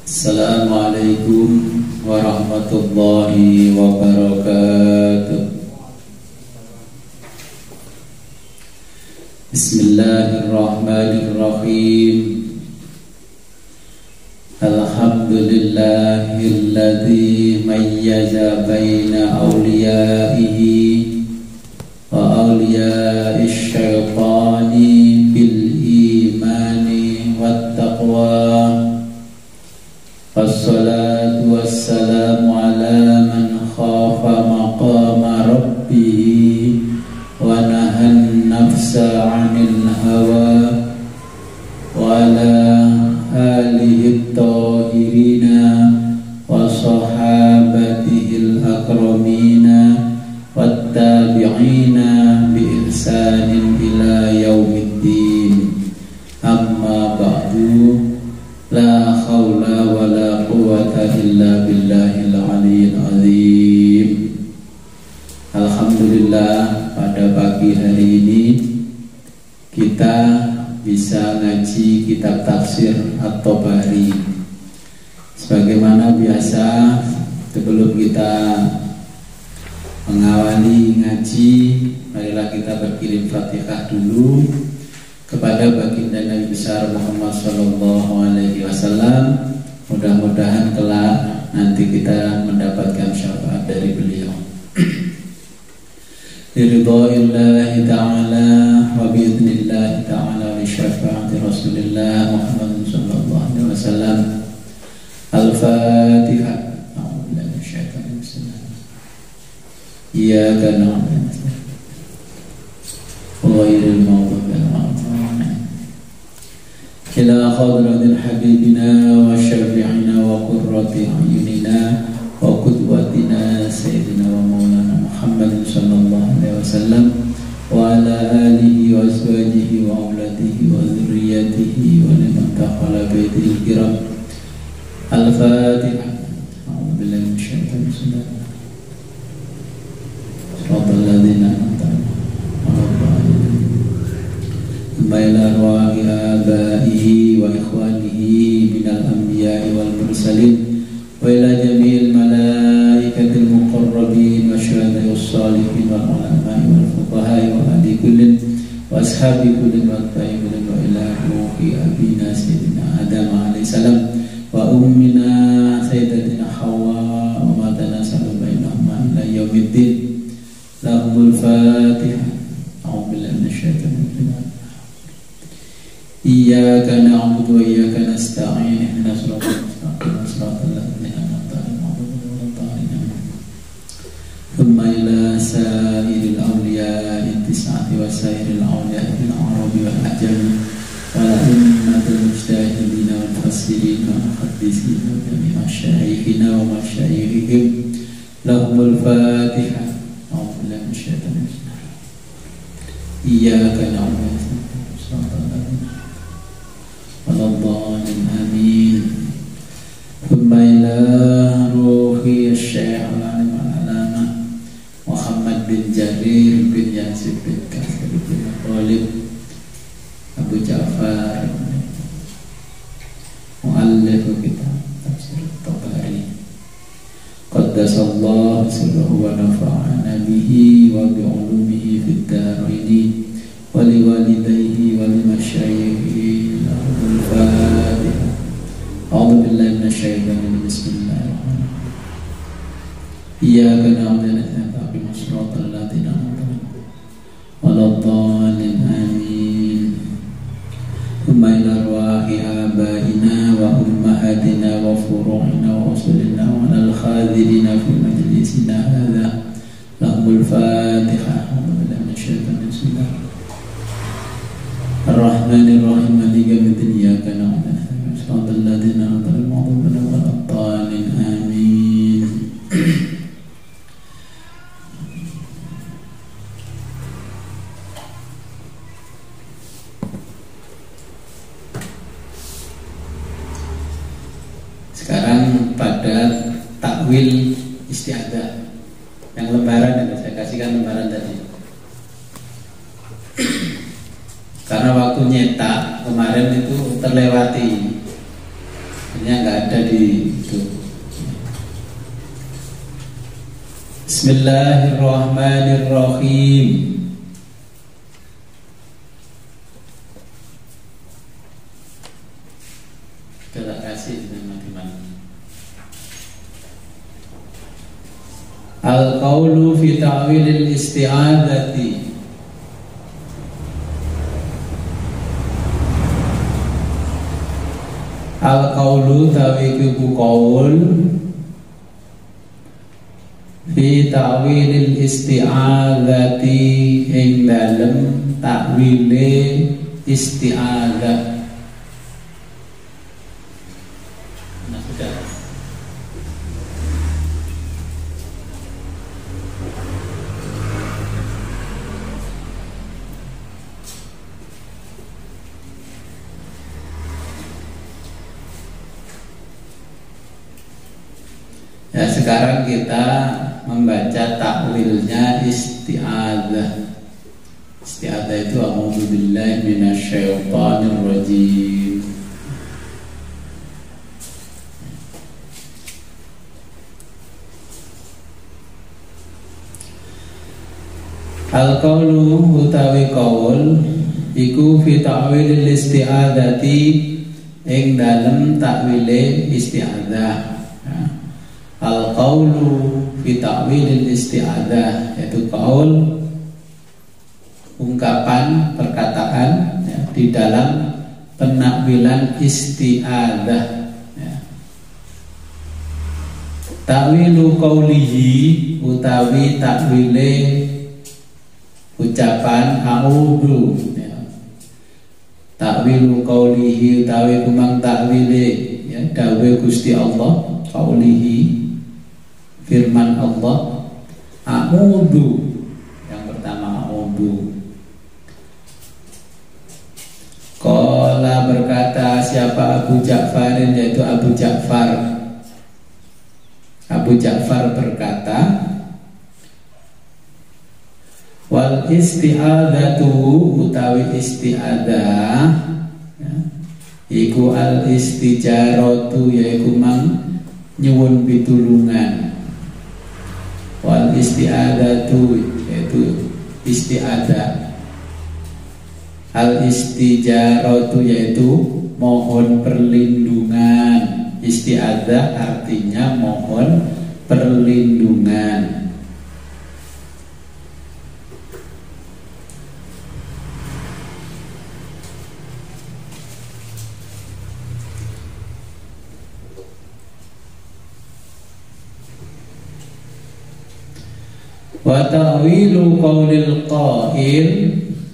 Assalamualaikum warahmatullahi wabarakatuh. Bismillahirrahmanirrahim. Alhamdulillahilladzi mayyaza baina awliyaihi wa awliya'ish syaitani bil imani wat taqwa. Wassalatu wassalamu ala man khafa maqama rabbih wa nahan nafsa 'anil hawa wa ala alihi at-tahirina wa sahabatihil akramina wat tabi'ina bi ihsanin ila yaumiddin. Amma ba'du. La haula wa la quwwata illa billahil aliyyil azim. Alhamdulillah, pada pagi hari ini kita bisa ngaji kitab tafsir At-Tabari. Sebagaimana biasa, sebelum kita mengawali ngaji, marilah kita berkirim Fatihah dulu kepada baginda Nabi besar Muhammad sallallahu alaihi wasallam. Mudah-mudahan kelak nanti kita mendapatkan syafaat dari beliau. Biridha'illahi ta'ala wa bi'idhnillahi ta'ala wa syafaati Rasulillah Muhammad sallallahu alaihi wasallam. Al-Fatihah. A'udzu billahi minasyaitonir rajim. Iyyaka na'budu wa ghairil maghdubi 'alaihim ila hadratil habibina wa syafi'ina wa qurrati a'yunina wa qudwatina sayyidina wa maulana Muhammad sallallahu alaihi wasallam wa ala alihi wa azwajihi wa auladihi wa dzurriyyatihi wa liman taqala baitihil kiram. Al-Fatihah. A'udzu billahi minasyaitonir rajim. Shiratal ladzina an'amta 'alaihim Baila ruwahi abaihi wa ikhwanihi minal anbiya'i wal mursalin wa ila jami'il malaikatil muqarrabin wa syuhada'i wassalihin wal ulama'i wal fuqaha'i wa ahli kullin wa ashabi kullin wa ta'i kullin wa ila ruhi abina sayyidina Adam alaihi salam wa ummina sayyidatina Hawa wa ma tanasalu bainahuma ila yaumiddin. Lahumul Fatihah. A'udzu billahi minasyaitonir rajim. Iyyaka na'budu wa iyyaka nasta'in. Ihdinas siratal mustaqim, siratal ladzina an'amta 'alaihim. Thumma ila sa'iril awliya'i tis'ati wa sa'iril awliya'i fil arabi wal ajami wal a'immatil mujtahidin wal mufassirin wal muhaddisin wa jami'i masyayikhina wa masyayikhihim. Lahumul Fatihah. A'udzu billahi minasyaitonir rajim. Iyyaka na'budu wa iyyaka nasta'in. Waladhdallin amin. Thumma ila ruhi asy-syaikh al-alim al-alama Muhammad bin Jarir bin Yazid bin Katsir bin Khalid Abu Ja'far muallif kitab tafsir At-Tabari. Qaddasallahu sirrahu wa nafa'ana bihi wa bi 'ulumihi fid dharain wa liwalidayhi wa limasyayikhihi. Al-Fatihah. A'udzu billahi minasyaitonir rajim. Bismillahirrahmanirrahim. Iyyaka na'budu wa iyyaka nasta'in. Shiratal ladzina an'amta 'alaihim waladdallin amin. Thumma ila arwahi abaina wa ummahatina wa furu'ina wa usulina wa al-khadirina fi majlisina hadza. Lahumul Fatihah. A'udzu billahi minasyaitonir rajim. Ar-Rahmanir-Rahim. Maliki yaumiddin. Iyyaka na'budu wa iyyaka nasta'in. Shiratal ladzina an'amta 'alaihim ghairil maghdubi 'alaihim. Amin. Sekarang pada takwil isti'adzah yang lebaran yang saya kasihkan lebaran tadi. Karena waktu nyetak kemarin itu terlewati. Artinya nggak ada di itu. Bismillahirrahmanirrahim. Kita kasih teman-teman. Al-qawlu fi ta'wilil isti'adzati. Al-qawlu tawiku qaul fi ta'wilil isti'adzati ing dalem takwile isti'adzah. Nah, sudah. Ya, sekarang kita membaca takwilnya isti'adzah. Isti'adzah itu a'udzubillahi minasyaitonir rajim. Al-qawlu utawi qaul iku fi ta'wilil isti'adzati ing dalem takwile isti'adzah. Al-qawlu fi ta'wilil isti'adzah, yaitu qaul, ungkapan, perkataan ya, di dalam penakwilan isti'adzah ya. Ta'wilu qawlihi utawi takwile ucapan a'udzu ya. Ta'wilu qawlihi utawi kumang takwile ya, dawe Gusti Allah, qawlihi firman Allah, a'udzu. Yang pertama a'udzu. Qala berkata siapa Abu Ja'farin, yaitu Abu Ja'far. Abu Ja'far berkata, wal isti'adzatu utawi isti'adzah ya, iku al istijaratu, yaitu mang nyuwun pitulungan. Wal isti'adzatu yaitu isti'adzah. Al istijaratu yaitu mohon perlindungan. Isti'adzah artinya mohon perlindungan. Wa ta'wilu qaulil qail,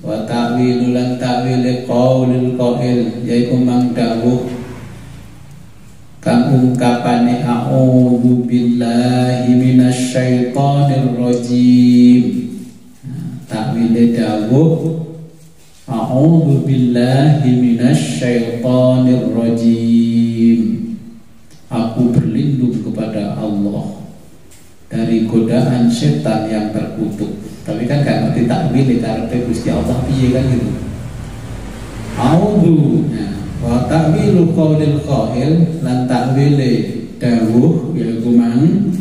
wa ta'wilu lan ta'wili qaulil qail, yaitu mang dawuh kang ungkapane a'udzu billahi minasyaitonir rajim. Ta'wile dawuh a'udzu billahi minasyaitonir rajim. Aku berlindung kepada Allah dari godaan setan yang terkutuk. Tapi kan gak ngerti takwil karena Gusti Allah piye kan gitu. A'udzu wa ta'wilu qaulil qail, lan takwile dawuh yaiku mang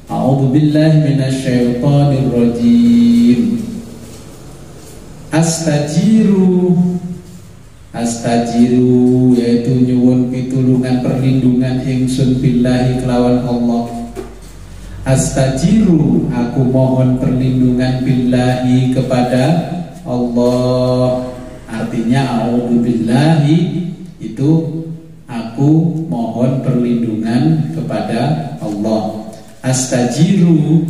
a'udzu billahi minasyaitonir rajim. Astajiru yaitu nyuwun pitulungan perlindungan ingsun billahi kelawan Allah. Astajiru aku mohon perlindungan billahi kepada Allah. Artinya a'udzu billahi itu aku mohon perlindungan kepada Allah. Astajiru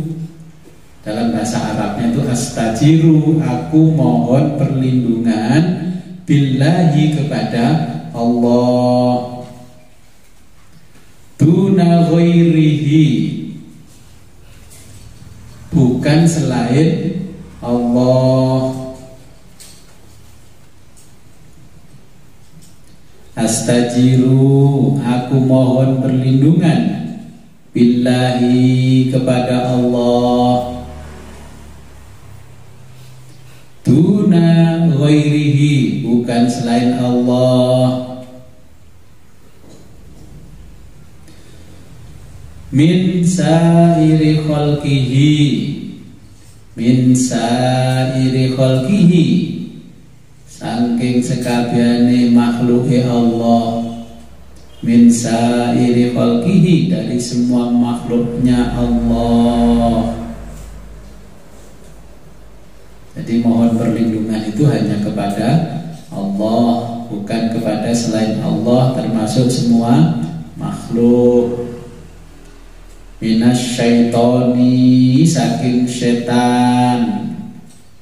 dalam bahasa Arabnya itu astajiru, aku mohon perlindungan billahi kepada Allah. Duna ghairihi, bukan selain Allah. Astajiru aku mohon perlindungan billahi kepada Allah. Duna ghairihi, bukan selain Allah. min sairi khalqihi, min sairi khalqihi, saking sekabehane makhluke Allah, min sairi khalqihi, dari semua makhluknya Allah. Jadi mohon perlindungan itu hanya kepada Allah, bukan kepada selain Allah, termasuk semua makhluk. Minasyaitoni, saking setan,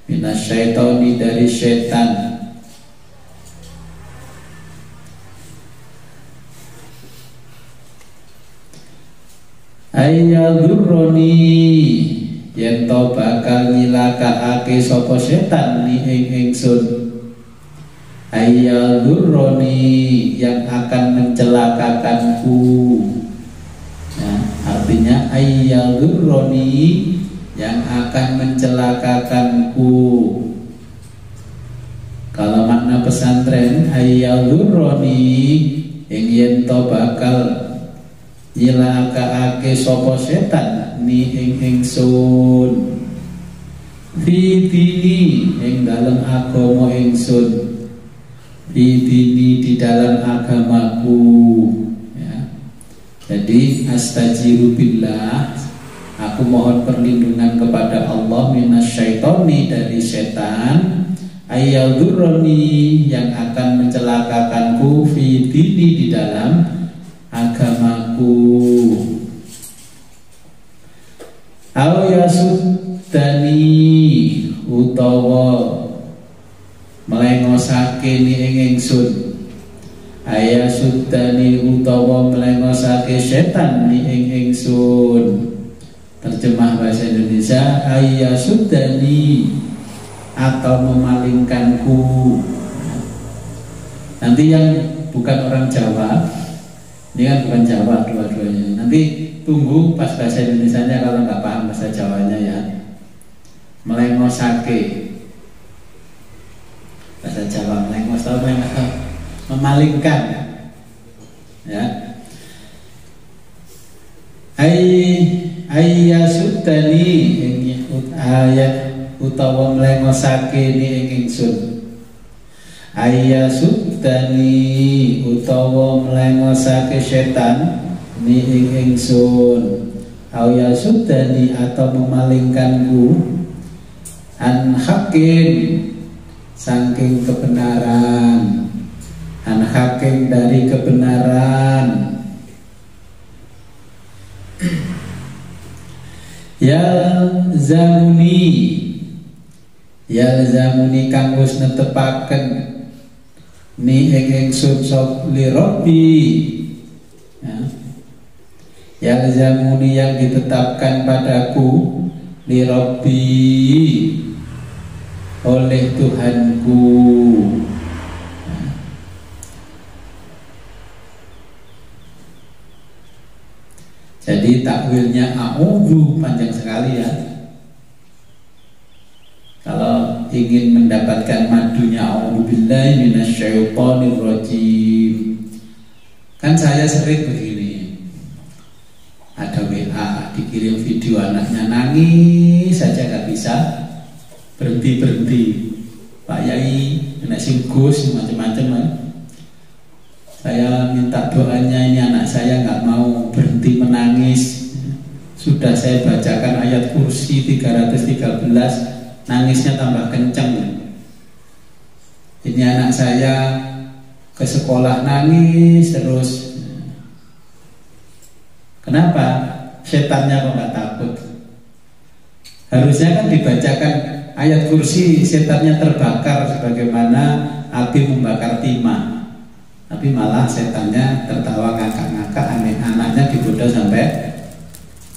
minasyaitoni, dari setan. Ayyadurroni, yen to bakal nyilakaake sapa setan ni ing ingsun. Ayyadurroni, yang akan mencelakakanku. Ya, artinya ayyadurroni, yang akan mencelakakanku. Kalau makna pesantren ayyadurroni, yen to bakal nyilakaake sapa setan ni ing ingsun. Fi dini, ing dalem agama ingsun. Fi dini, di dalam agamaku. Ya. Jadi astajiru billah, aku mohon perlindungan kepada Allah minasyaitoni, dari setan. Ayyadurroni, yang akan mencelakakanku. Fi dini, di dalam agamaku. Au yasuddani, utawa melengosake ni ing ingsun. Ayasuddani, utawa melengosake setan ni ing ingsun. Terjemah bahasa Indonesia, ayasuddani, atau memalingkanku. Nanti yang bukan orang Jawa, ini kan bukan Jawa dua-duanya. Nanti tunggu pas bahasa Indonesianya kalau nggak paham bahasa Jawanya ya. Melengosake, bahasa Jawa melengos, memalingkan. Ya. Ayyasudani, ayat utawa melengosake ni ing ingsun. Ayyasudani, utawa melengosake setan ni ing ingsun. Ayyasudani, atau memalingkanku. An hakim, saking kebenaran. An hakim, dari kebenaran. Yalzamuni, kang wis netepaken ni ing ingsun sop li Rabbi. Ya. Yalzamuni, yang ditetapkan padaku, li Rabbi, oleh Tuhanku. Ya. Jadi takwilnya a'udzu panjang sekali ya. Kalau ingin mendapatkan madunya a'udzubillahi minasyaitonirrajim, kan saya sering begini, ada WA dikirim video anaknya nangis saja nggak bisa berhenti. Pak Yai, anak singgus macam-macam. Saya minta doanya, ini anak saya nggak mau berhenti menangis. Sudah saya bacakan ayat kursi 313, nangisnya tambah kencang. Ini anak saya ke sekolah nangis terus. Kenapa? Setannya kok nggak takut? Harusnya kan dibacakan ayat kursi, setannya terbakar sebagaimana api membakar timah. Tapi malah setannya tertawa ngakak-ngakak, anaknya digoda sampai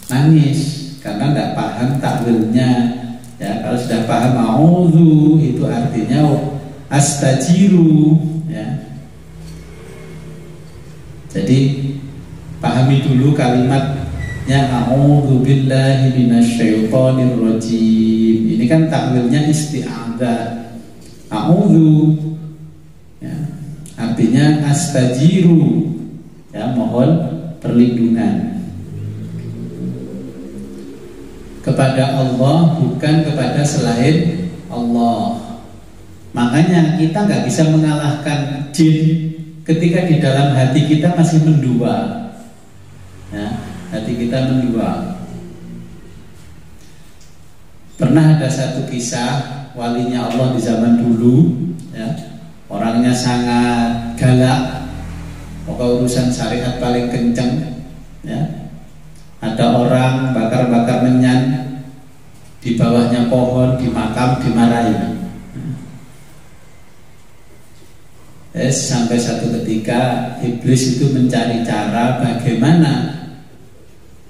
nangis karena tidak paham takwilnya. Ya, kalau sudah paham a'udzu, itu artinya astajiru. Ya. Jadi pahami dulu kalimatnya a'udzu billahi minasyaitonirrajim. Ini kan takwilnya isti'adzah. A'udzu, ya, artinya astajiru, ya, mohon perlindungan. kepada Allah, bukan kepada selain Allah. Makanya kita nggak bisa mengalahkan jin ketika di dalam hati kita masih mendua, ya, hati kita mendua. Pernah ada satu kisah walinya Allah di zaman dulu, ya, orangnya sangat galak, pokoknya urusan syariat paling kenceng, ya. Ada orang bakar-bakar menyan di bawahnya pohon, di makam, dimarahin. Sampai satu ketika iblis itu mencari cara bagaimana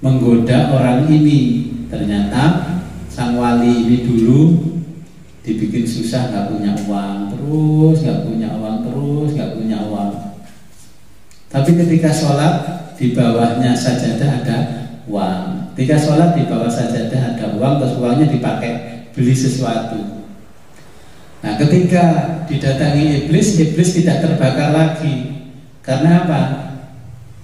menggoda orang ini. Ternyata sang wali ini dulu dibikin susah, nggak punya uang terus, nggak punya uang terus, nggak punya uang. Tapi ketika sholat di bawahnya sajadah ada uang. Ketika sholat di bawah sajadah ada uang, terus uangnya dipakai beli sesuatu. Nah, ketika didatangi iblis, iblis tidak terbakar lagi. Karena apa?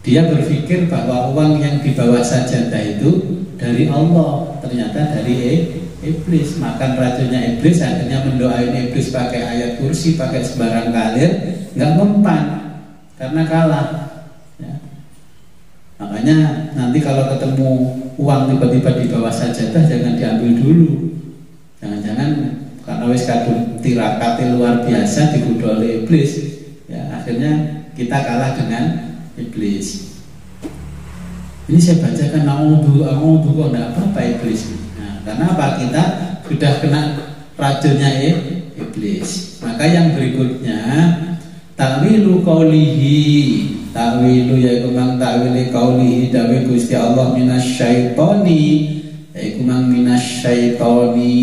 Dia berpikir bahwa uang yang di bawah sajadah itu dari Allah, ternyata dari iblis. Makan racunnya iblis, akhirnya mendoain iblis pakai ayat kursi, pakai sembarang kalir, nggak mempan karena kalah. Ya. Makanya nanti kalau ketemu uang tiba-tiba di bawah sajadah, jangan diambil dulu. Jangan-jangan karena wis kadung tirakate luar biasa digoda oleh iblis, ya akhirnya kita kalah dengan iblis. Ini saya bacakan a'udzu kok enggak apa-apa iblis. Nah, karena apa? Kita sudah kena racunnya iblis. Maka yang berikutnya ta'wilu qaulihi. Ta'wilu yaiku mang ta'wili qaulihi dawe Gusti Allah minasyaitoni, yaiku mang minasyaitoni.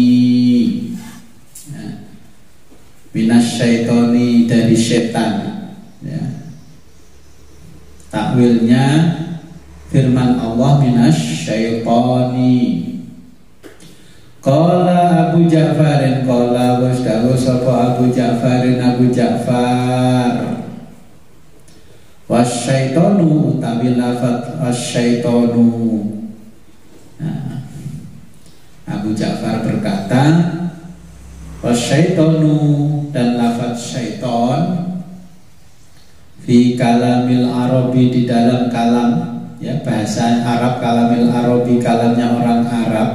Minasyaitoni dari setan, ya. Takwilnya firman Allah minasyaitoni. Qala Abu Ja'farin, qala wasdawu sapa Abu Ja'farin, Abu Ja'far, wasyaitonu utawi lafaz wasyaitonu. Nah, Abu Ja'far berkata wasyaitonu, dan lafaz syaiton fi kalamil Arabi, di dalam kalam, ya, bahasa Arab, kalamil Arabi, kalamnya orang Arab,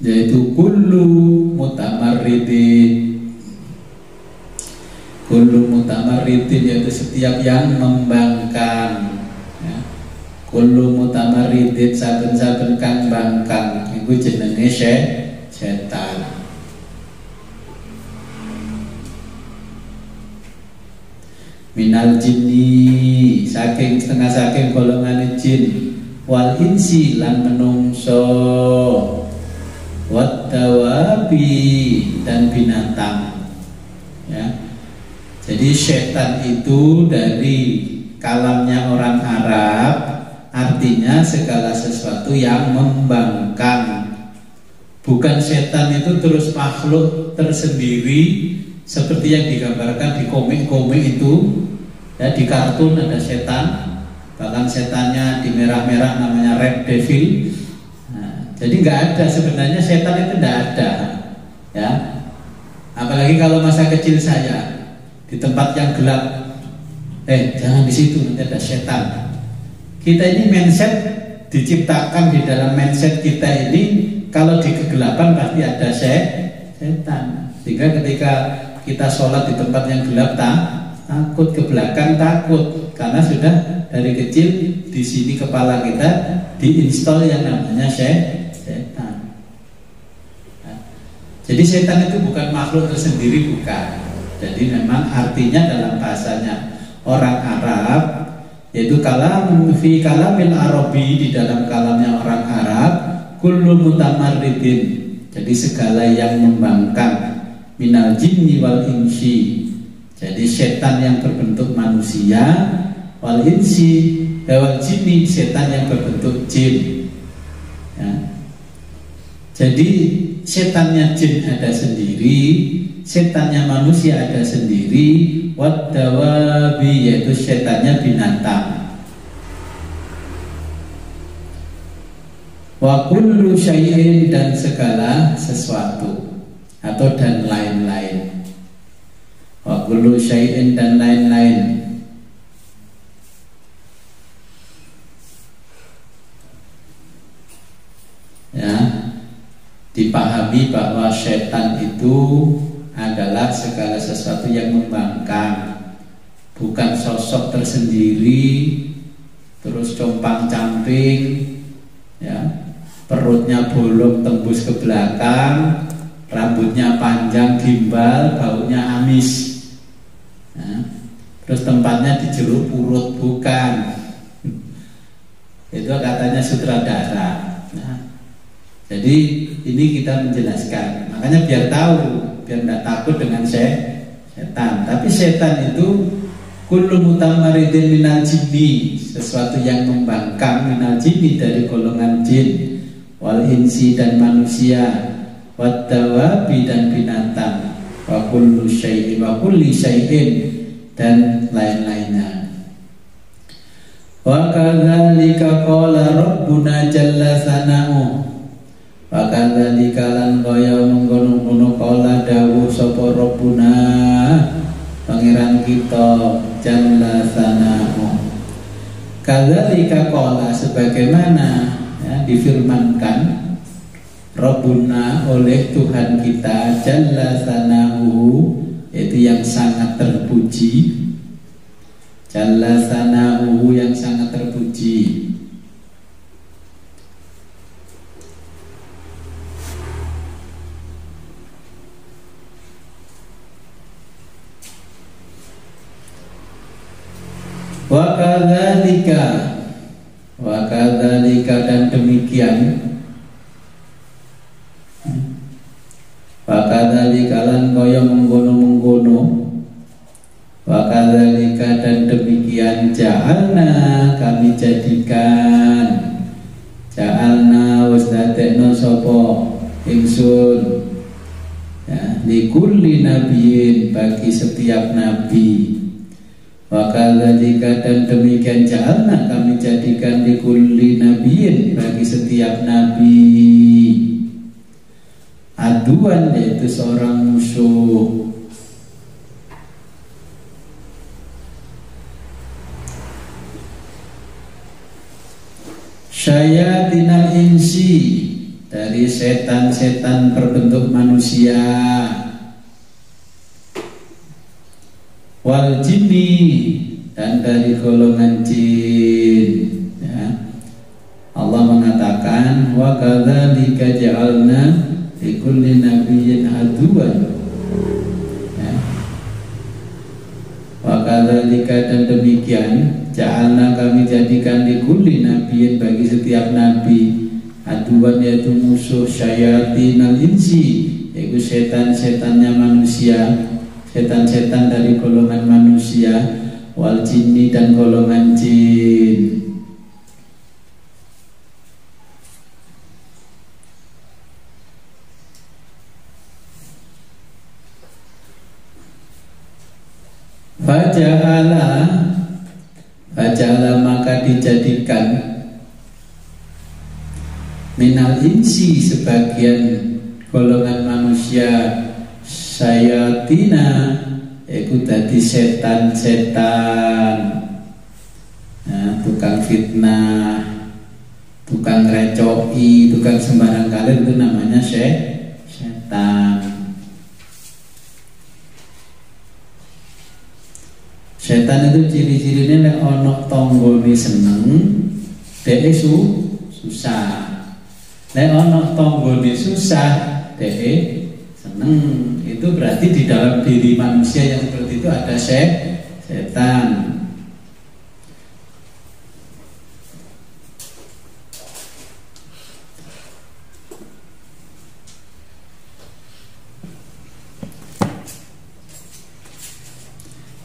yaitu kullu mutamarridin. Kullu mutamarridin yaitu setiap yang membangkang, ya. Kullu mutamarridin saben-saben kang bangkang iku jenenge setan. Minal jinni, saking setengah saking golongan jin, wal insi lan menungso, wat dawabi dan binatang, ya. Jadi setan itu dari kalamnya orang Arab, artinya segala sesuatu yang membangkang. Bukan setan itu terus makhluk tersendiri seperti yang digambarkan di komik-komik itu, ya, di kartun ada setan, bahkan setannya di merah-merah namanya Red Devil. Nah, jadi nggak ada, sebenarnya setan itu nggak ada, ya. Apalagi kalau masa kecil saya di tempat yang gelap, jangan di situ, nanti ada setan. Kita ini mindset diciptakan di dalam mindset kita ini, kalau di kegelapan pasti ada setan. Sehingga ketika kita sholat di tempat yang gelap takut, ke belakang takut, karena sudah dari kecil di sini kepala kita diinstal yang namanya setan. Nah, jadi setan itu bukan makhluk tersendiri, bukan. Jadi memang artinya dalam bahasanya orang Arab, yaitu kalam fi kalamil Arabi, di dalam kalamnya orang Arab, kullu mutamarridin, jadi segala yang membangkang, minal jinni wal insi, jadi setan yang berbentuk manusia, wal insi wal jinni, setan yang berbentuk jin, ya. Jadi setannya jin ada sendiri, setannya manusia ada sendiri, wad dawabi yaitu setannya binatang. Wa kullu syai'in, dan segala sesuatu atau dan lain-lain. Wa kullu syai'in, dan lain-lain. Ya, dipahami bahwa setan itu adalah segala sesuatu yang membangkang, bukan sosok tersendiri terus compang-camping, ya, perutnya bolong tembus ke belakang, rambutnya panjang gimbal, baunya amis, ya, terus tempatnya di jero perut, bukan. Itu katanya sutradara. Nah, jadi ini kita menjelaskan, makanya biar tahu, biar tidak takut dengan setan. Tapi setan itu kullu mutamaridin minal jinni, sesuatu yang membangkang, minal jinni, dari golongan jin, wal insi, dan manusia, wad dawabi, dan binatang, wa kullu syai'in, wa kulli syai'in, dan lain-lainnya. Wa kadzalika qala rabbuna jalla sana'u, wa kadzalika lan kaya mengkono-kono qala dawuh sapa rabbuna pangeran kita jalla sana'u. Kadzalika qala, sebagaimana, ya, difirmankan rabbuna oleh Tuhan kita jalla sana'u, itu yang sangat terpuji. Jalla sana'uhu, yang sangat terpuji. Wa kadzalika, dan demikian. Wa kadzalika lan kaya mengkono-mengkono. Wa kadzalika, dan demikian, ja'alna, kami jadikan, ja'alna wis dadekno sapa ingsun, ya, likulli nabiyyin, bagi setiap nabi. Wa kadzalika, dan demikian, ja'alna, kami jadikan, likulli nabiyyin, bagi setiap nabi, aduan, yaitu seorang musuh. Syayatinal insi, dari setan-setan berbentuk manusia, wal jinni, dan dari golongan jin, ya. Allah mengatakan wa kadzalika ja'alna likulli nabiyyin aduwan, ya. Wa kadzalika, dan demikian, ja'alna, kami jadikan, likulli nabiyyin, bagi setiap nabi, aduan, yaitu musuh, syayatinal insi, yaitu setan-setannya manusia, setan-setan dari golongan manusia, wal jinni, dan golongan jin. Faja'ala, maka dijadikan, minal insi, sebagian golongan manusia, sayatina, yaitu tadi setan-setan, nah, tukang fitnah, tukang recoi, tukang sembarang kali, itu namanya setan. Setan itu ciri-cirinya nek ono tonggone seneng, dhek susah. Nek ono tonggone susah, dhek seneng. Itu berarti di dalam diri manusia yang seperti itu ada setan.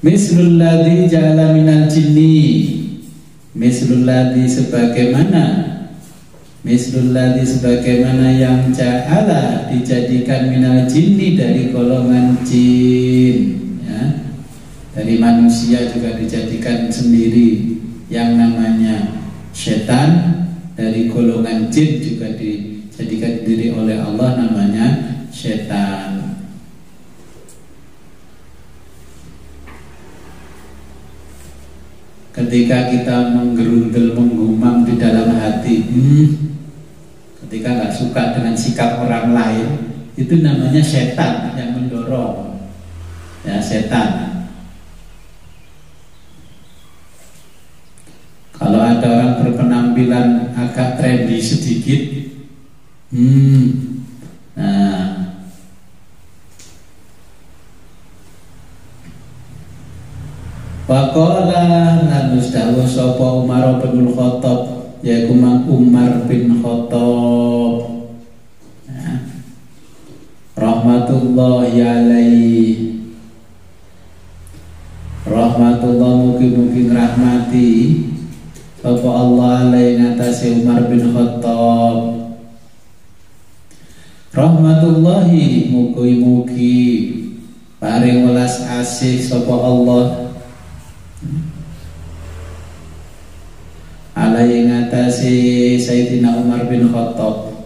Mislul ladzi ja'ala minal jinni, mislul ladzi, sebagaimana, mislul ladzi, sebagaimana yang ja'ala, dijadikan, minal jinni, dari golongan jin, ya. Dari manusia juga dijadikan sendiri yang namanya setan, dari golongan jin juga dijadikan diri oleh Allah, namanya setan. Ketika kita menggerundel, menggumam di dalam hati, ketika nggak suka dengan sikap orang lain, itu namanya setan yang mendorong, ya, setan. Kalau ada orang berpenampilan agak trendy sedikit, nah, Waqala lan dawuh sapa Umar bin Khattab, yaiku Mang Umar bin Khattab, rahmatullahi alaihi, rahmatullah mugi-mugi rahmati sapa Allah alaihi ngatasi Umar bin Khattab, rahmatullahi mugi-mugi paring welas asih sapa Allah alaihi ngatasi Sayyidina Umar bin Khattab.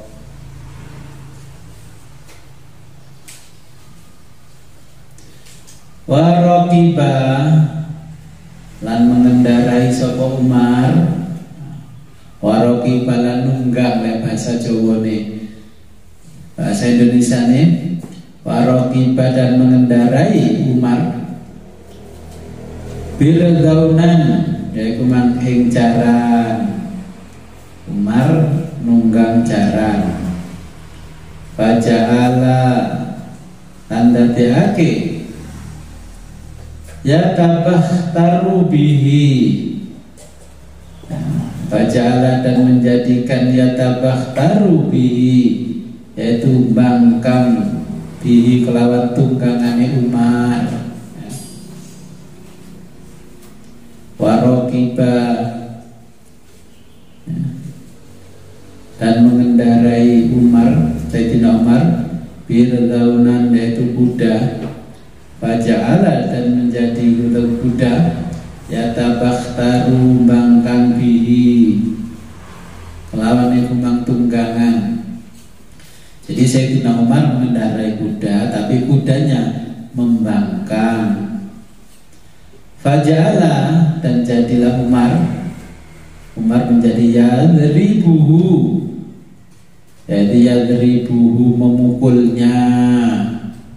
Waraqiba lan mengendarai sapa Umar, waraqiba lan nunggang le bahasa Jawane, bahasa Indonesia nih, waraqiba dan mengendarai Umar birgaunan, yaitu mangking jaran. Umar nunggang jaran. Faja'ala tanda diake ya tabah tarubihi, faja'ala dan menjadikan ya tabah tarubihi, yaitu bangkang bihi kelawan tunggangane Umar. Warokiba dan mengendarai Umar, Sayyidina Umar birdaunan, yaitu kuda. Faja'ala dan menjadi kuda, ya tabakhtaru bangkang bihi kelawan kumbang tunggangan. Jadi Sayyidina Umar mengendarai kuda, tapi kudanya membangkang. Faja'ala dan jadilah Umar menjadi yadribuhu, yaitu yadribuhu memukulnya.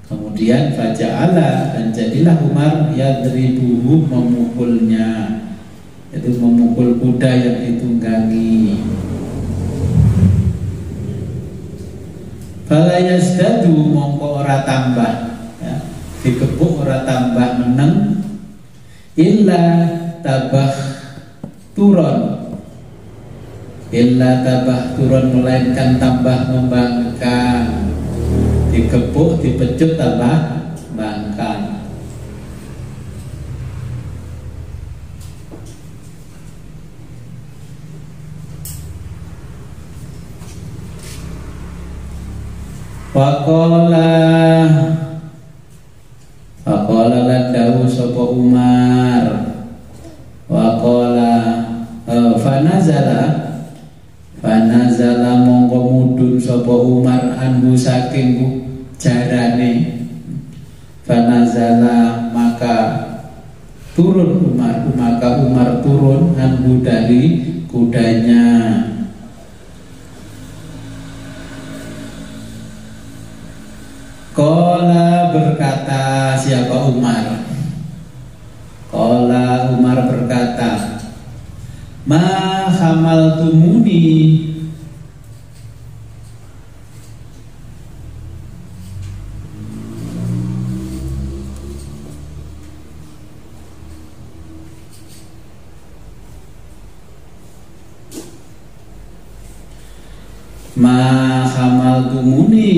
Kemudian faja'ala dan jadilah Umar yadribuhu memukulnya, yaitu memukul kuda yang ditunggangi. Fala yazdadu mongko ora tambah, ya, dikepuk ora tambah meneng, illa tabah turun, illa tabah turun melainkan tambah membangkang, dikepuk dipecut tambah bangkang. Waqala lan dawuh sapa Umar, waqala fanazala mongko mudhun sapa Umar anhu saking jarane. Fanazala maka turun Umar, maka Umar turun anhu dari kudanya. Qala berkata siapa Umar? Qala Umar berkata, ma hamaltumuni, ma hamaltumuni,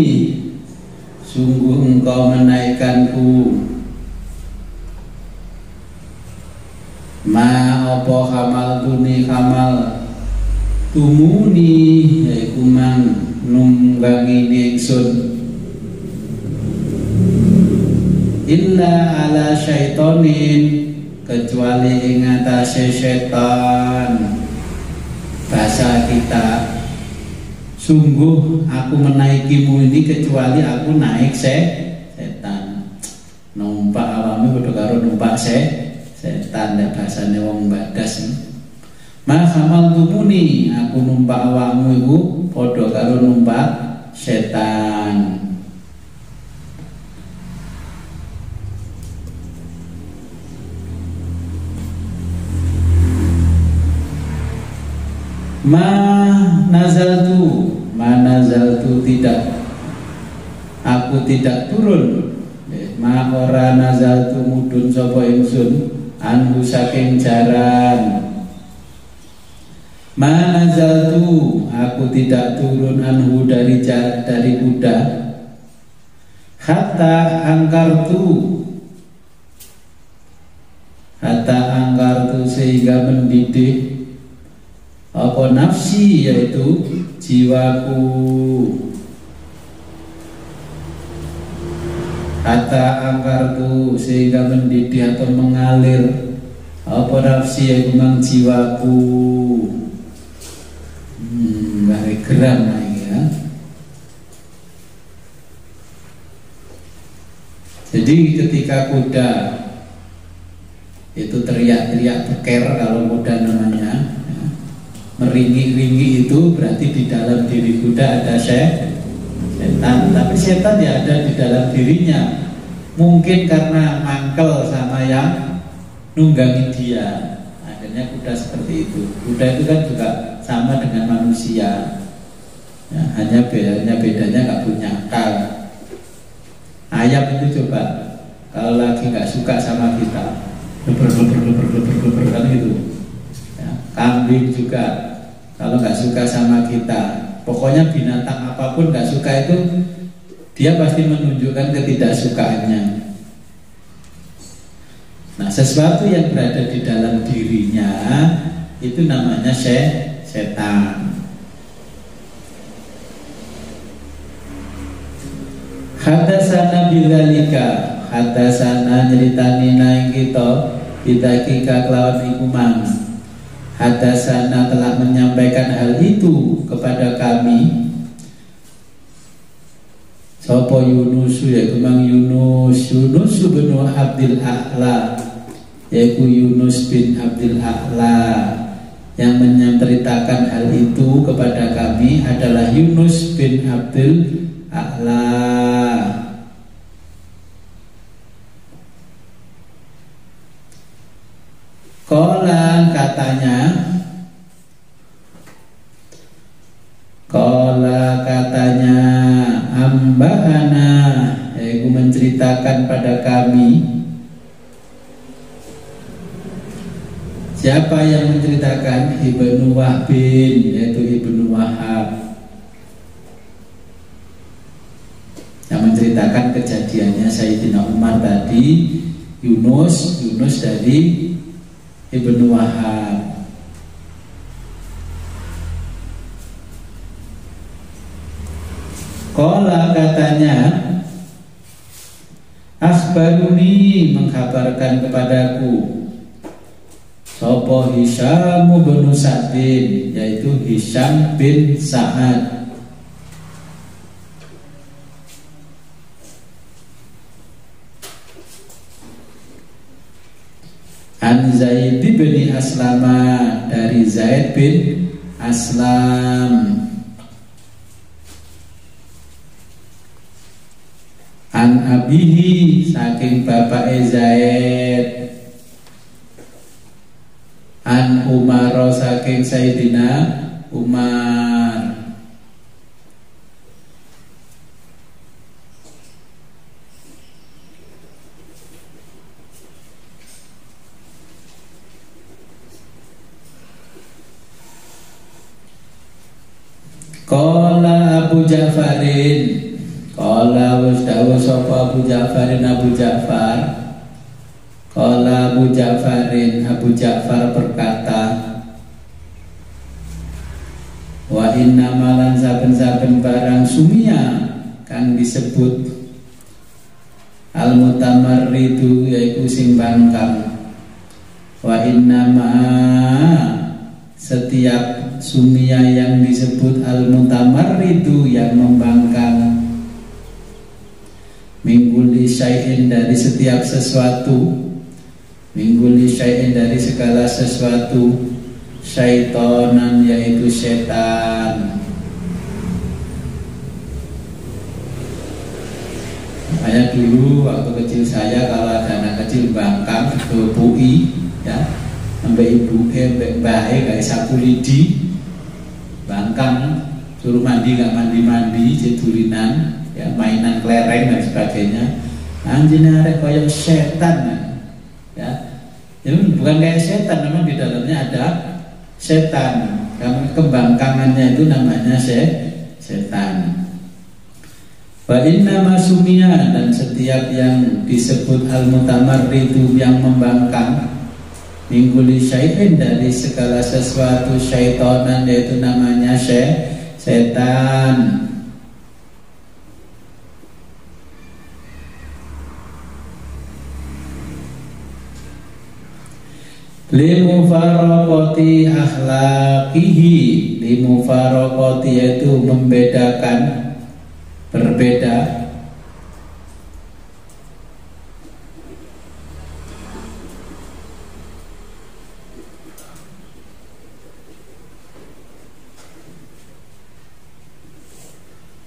sungguh engkau menaikkanku. Ma apa hamal tuni hamal tumuni, yaiku mang nunggangi ingsun. Illa ala syaitonin, kecuali ing atase setan. Bahasa bahasa kita, sungguh aku menaikimu ini kecuali aku naik setan. Numpak awami padha karo numpak setan, nek bahasane wong Badas. Ma hamaltumuni, aku numpak awakmu iku padha karo numpak setan. Ma nazaltu tidak, aku tidak turun. Ma ora nazaltu mudun sapa ingsun anhu saking jaran. Ma nazaltu, aku tidak turun anhu dari kuda. Hatta angkartu sehingga mendidih apa nafsi, yaitu jiwaku. Hatta angkartu sehingga mendidih atau mengalir apa nafsi, yaitu mang jiwaku. Gak geram ya. Jadi ketika kuda itu teriak-teriak beker, kalau kuda namanya meringi-ringi, itu berarti di dalam diri kuda ada setan. Tapi setan ya ada di dalam dirinya. Mungkin karena mangkel sama yang nunggangi dia, akhirnya kuda seperti itu. Kuda itu kan juga sama dengan manusia ya, hanya bedanya nggak punya akal. Ayam itu coba kalau lagi nggak suka sama kita, leber kan gitu. Kambing juga kalau nggak suka sama kita, pokoknya binatang apapun nggak suka itu, dia pasti menunjukkan ketidaksukaannya. Nah, sesuatu yang berada di dalam dirinya itu namanya setan. Hadasana bilalika, hadasana nyeritani naing kita bidakika kelawan ikumang. Hadasana telah menyampaikan hal itu kepada kami sapa Yunus, yaitu Mang Yunus bin Abdul A'la, yaitu Yunus bin Abdul A'la. Yang menceritakan hal itu kepada kami adalah Yunus bin Abdul A'la. Qala katanya amba'ana, yaitu menceritakan pada kami. Siapa yang menceritakan? Ibnu Wahbin, yaitu Ibnu Wahab, yang menceritakan kejadiannya Sayyidina Umar tadi. Yunus dari Ibnu Wahab. Qala katanya, akhbaruni, mengkabarkan kepadaku, sapa Hisyam bin Sa'din, yaitu Hisyam bin Sa'ad. An Zaid bin Aslama, dari Zaid bin Aslam. An abihi, saking bapak Zaid. An Umar, saking Sayyidina Umar. Qala Abu Ja'farin, qala wasdawu sapa Abu Ja'farin, Abu Ja'far. Qala Abu Ja'farin, Abu Ja'far berkata, wa inna malan saben-saben barang sumia kang disebut al-mutamarridu, yaitu sing bangkang. Wa inna ma setiap sumia yang disebut al-mutamarridu yang membangkang, mingguli syai'in dari setiap sesuatu, mingguli syai'in dari segala sesuatu, syaitonan yaitu setan. Saya dulu waktu kecil saya kalau ada anak kecil bangkang ke pui ya, sampai ibu sampai bae kayak sapu lidi bangkang, suruh mandi nggak mandi cedulinan ya, mainan kelereng dan sebagainya, anjingnya arek koyo setan ya. Itu bukan kayak setan, memang di dalamnya ada setan. Karena kebangkangannya itu namanya setan. Wa inna masumia, dan setiap yang disebut al-mutamarridu yang membangkang, mingguli syai'in dari segala sesuatu, syaitonan yaitu namanya setan. Limufaraqati akhlaqihi, limufaraqati yaitu membedakan, berbeda,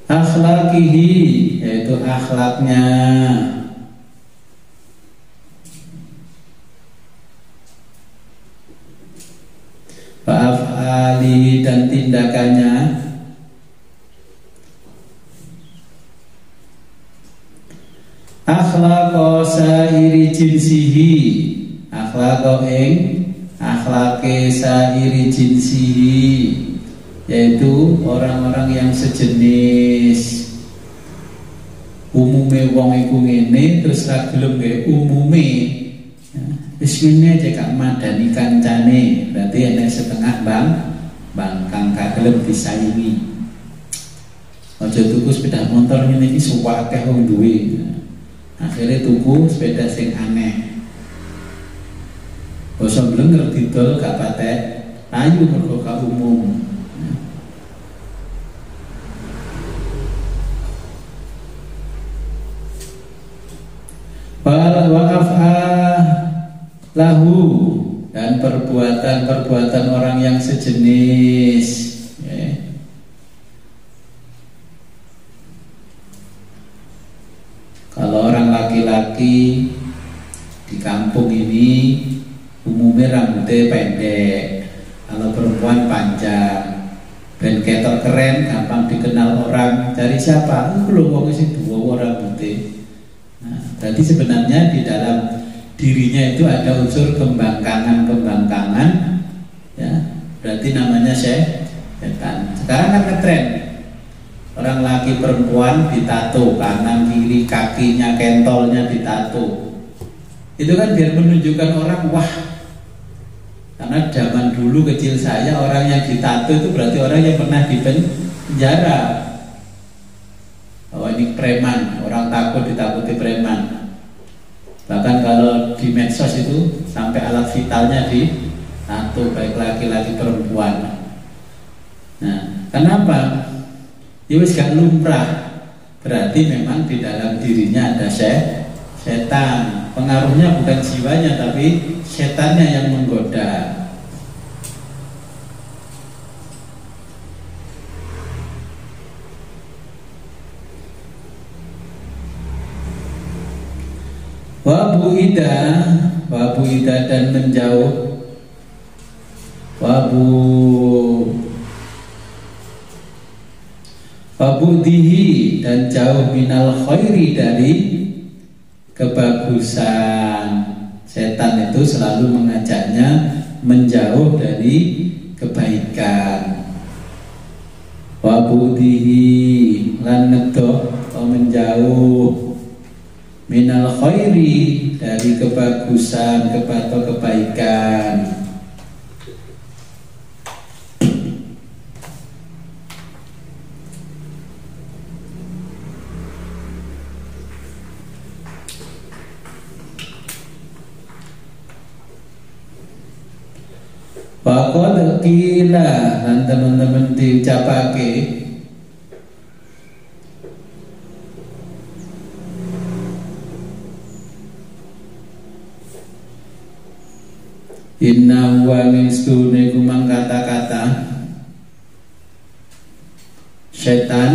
akhlaqihi yaitu akhlaknya, fa'af'ali dan tindakannya, akhlaqo sairi jinsihi, akhlaqo ing akhlake sairi jinsihi yaitu orang-orang yang sejenis. Umume wong iku ngene terus ra gelem gawe umume, wis ngene aja gak madani kancane, berarti enek setengah bangkang gak gelem disaingi. Aja tuku sepeda motor ngene iki suwakeh wong duwe. Akhirnya tuku sepeda sing aneh, basa blenger didol gak patek ayu mergo gak umum. Wa af'alahu, dan perbuatan-perbuatan orang yang sejenis ya. Kalau orang laki-laki di kampung ini umumnya rambutnya pendek, kalau perempuan panjang, ben ketok keren, gampang dikenal orang. Cari siapa? Belum wong sing duwa rambutnya. Nah, berarti sebenarnya di dalam dirinya itu ada unsur kembangkangan ya, berarti namanya setan. Sekarang kan ngetren, orang laki perempuan ditato kanan kiri, kakinya kentolnya ditato. Itu kan biar menunjukkan orang, wah, karena zaman dulu kecil saya orang yang ditato itu berarti orang yang pernah di penjara. Oh ini preman, orang takut ditakuti preman. Bahkan kalau di medsos itu sampai alat vitalnya ditato, baik laki-laki perempuan. Nah, kenapa? Ya wis gak lumrah, berarti memang di dalam dirinya ada setan. Pengaruhnya bukan jiwanya tapi setannya yang menggoda. Wabuida dan menjauh, wabudihi dan jauh, minal khairi dari kebagusan. Setan itu selalu mengajaknya menjauh dari kebaikan. Wabudihi lan ngedok atau menjauh, minal khairi dari kebagusan atau kebaikan. Faqad qila dan teman-teman diucapake inna wa min stune kumang kata-kata setan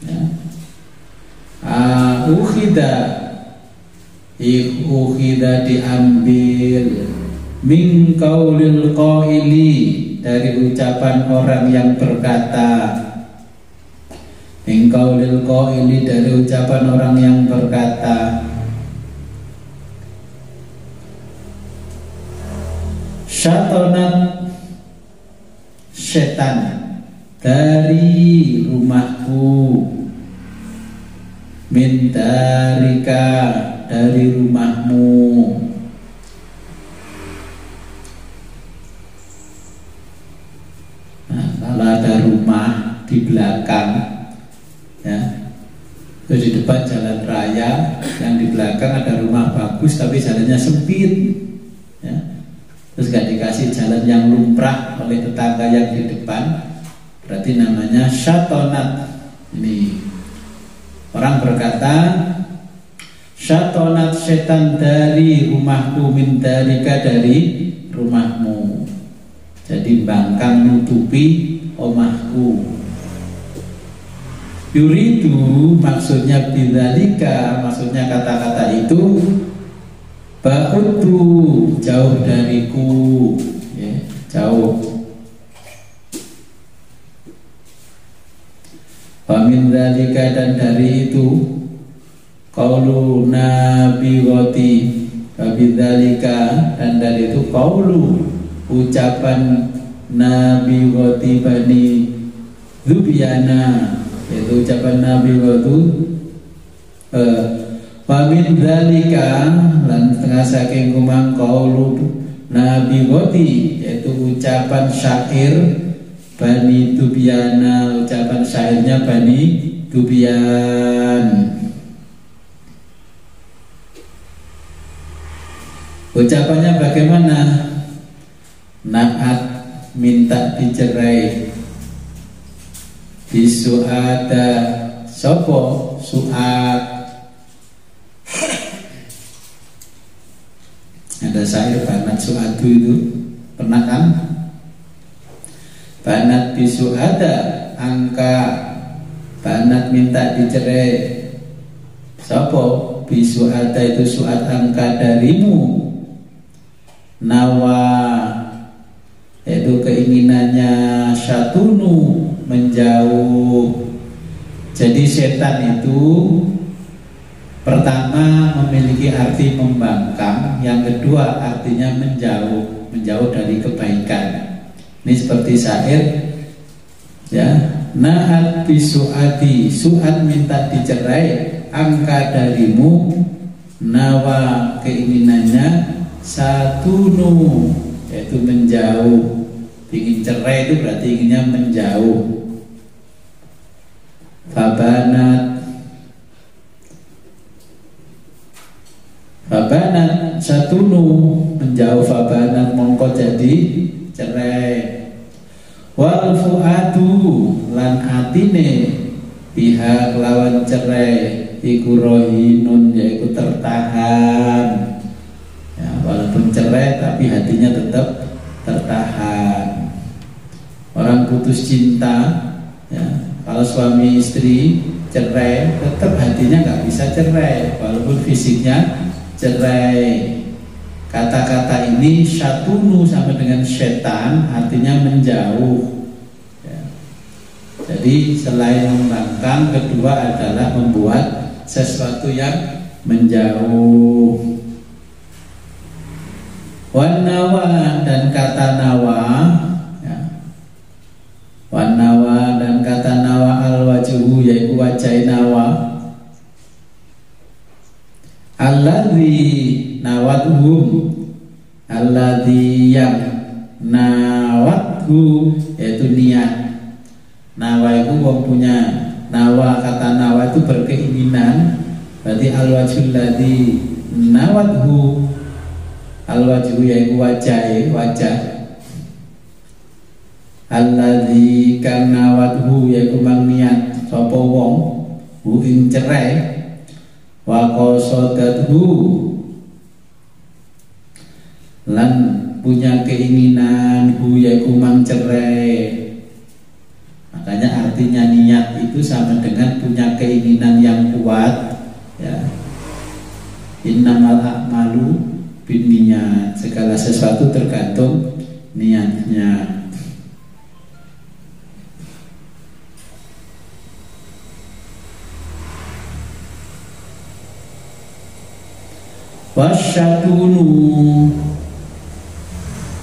ya. Ukhida diambil min qaulil qaili dari ucapan orang yang berkata, min qaulil qaili dari ucapan orang yang berkata, syatonat setan dari rumahku, min darika dari rumahmu. Nah, kalau ada rumah di belakang, ya, itu di depan jalan raya, yang di belakang ada rumah bagus tapi jalannya sempit, ya. Terus gak dikasih jalan yang lumrah oleh tetangga yang di depan, berarti namanya syatonat. Ini orang berkata, syatonat setan dari rumahku, min darika dari rumahmu. Jadi bangkang nutupi omahku. Yuridu maksudnya bidzalika, maksudnya kata-kata itu ba'udu jauh dariku, ya, jauh. Famin dzalika dan dari itu qaulu nabiwati, fabidzalika dan dari itu qaulu ucapan nabiwati bani Zubyana, yaitu ucapan nabiwatu famin dzalika lan setengah saking kumang qaulu nabiwati, yaitu ucapan syair Bani Dubyana, ucapan syairnya Bani Dubyan. Ucapannya bagaimana? Naat minta dicerai, bisuada sopo suat. Ada syair banat suatu itu, pernah kan? Banat bisuada angka, banat minta dicerai sopo bisuada itu suat angka darimu. Nawa yaitu keinginannya syatunu menjauh. Jadi setan itu pertama memiliki arti membangkang, yang kedua artinya menjauh, menjauh dari kebaikan. Ini seperti syair, ya, naat bisuati, suat minta dicerai, angka darimu, nawa keinginannya, satunu yaitu menjauh. Ingin cerai itu berarti inginnya menjauh. Fabanat satunu menjauh, fabanat mongko jadi cerai. Wal fuadu lan atine pihak lawan cerai iku rohinun yaitu tertahan, ya, walaupun cerai tapi hatinya tetap tertahan. Orang putus cinta, ya, kalau suami istri cerai tetap hatinya nggak bisa cerai walaupun fisiknya cerai. Kata-kata ini syatunu sama dengan setan, artinya menjauh, ya. Jadi selain membangkang, kedua adalah membuat sesuatu yang menjauh. Wan nawa dan kata nawa, ya. Wan nawa dan kata nawa al wajuhu yaitu wajah nawa. Alladzi nawatuhum, alladzi yang nawathu yaitu niat. Nawa itu wong punya nawa, kata nawa itu berkeinginan, berarti al-wajhul ladzi nawathu, al-wajhu yaitu wajah, wajah. alladzi kana wadhu yaiku mang niat sapa wong hu ing cerai wa qasadathu lan punya keinginan hu yaiku mang cerai. Makanya artinya niat itu sama dengan punya keinginan yang kuat ya. Innamal a'malu binniyat, segala sesuatu tergantung niatnya.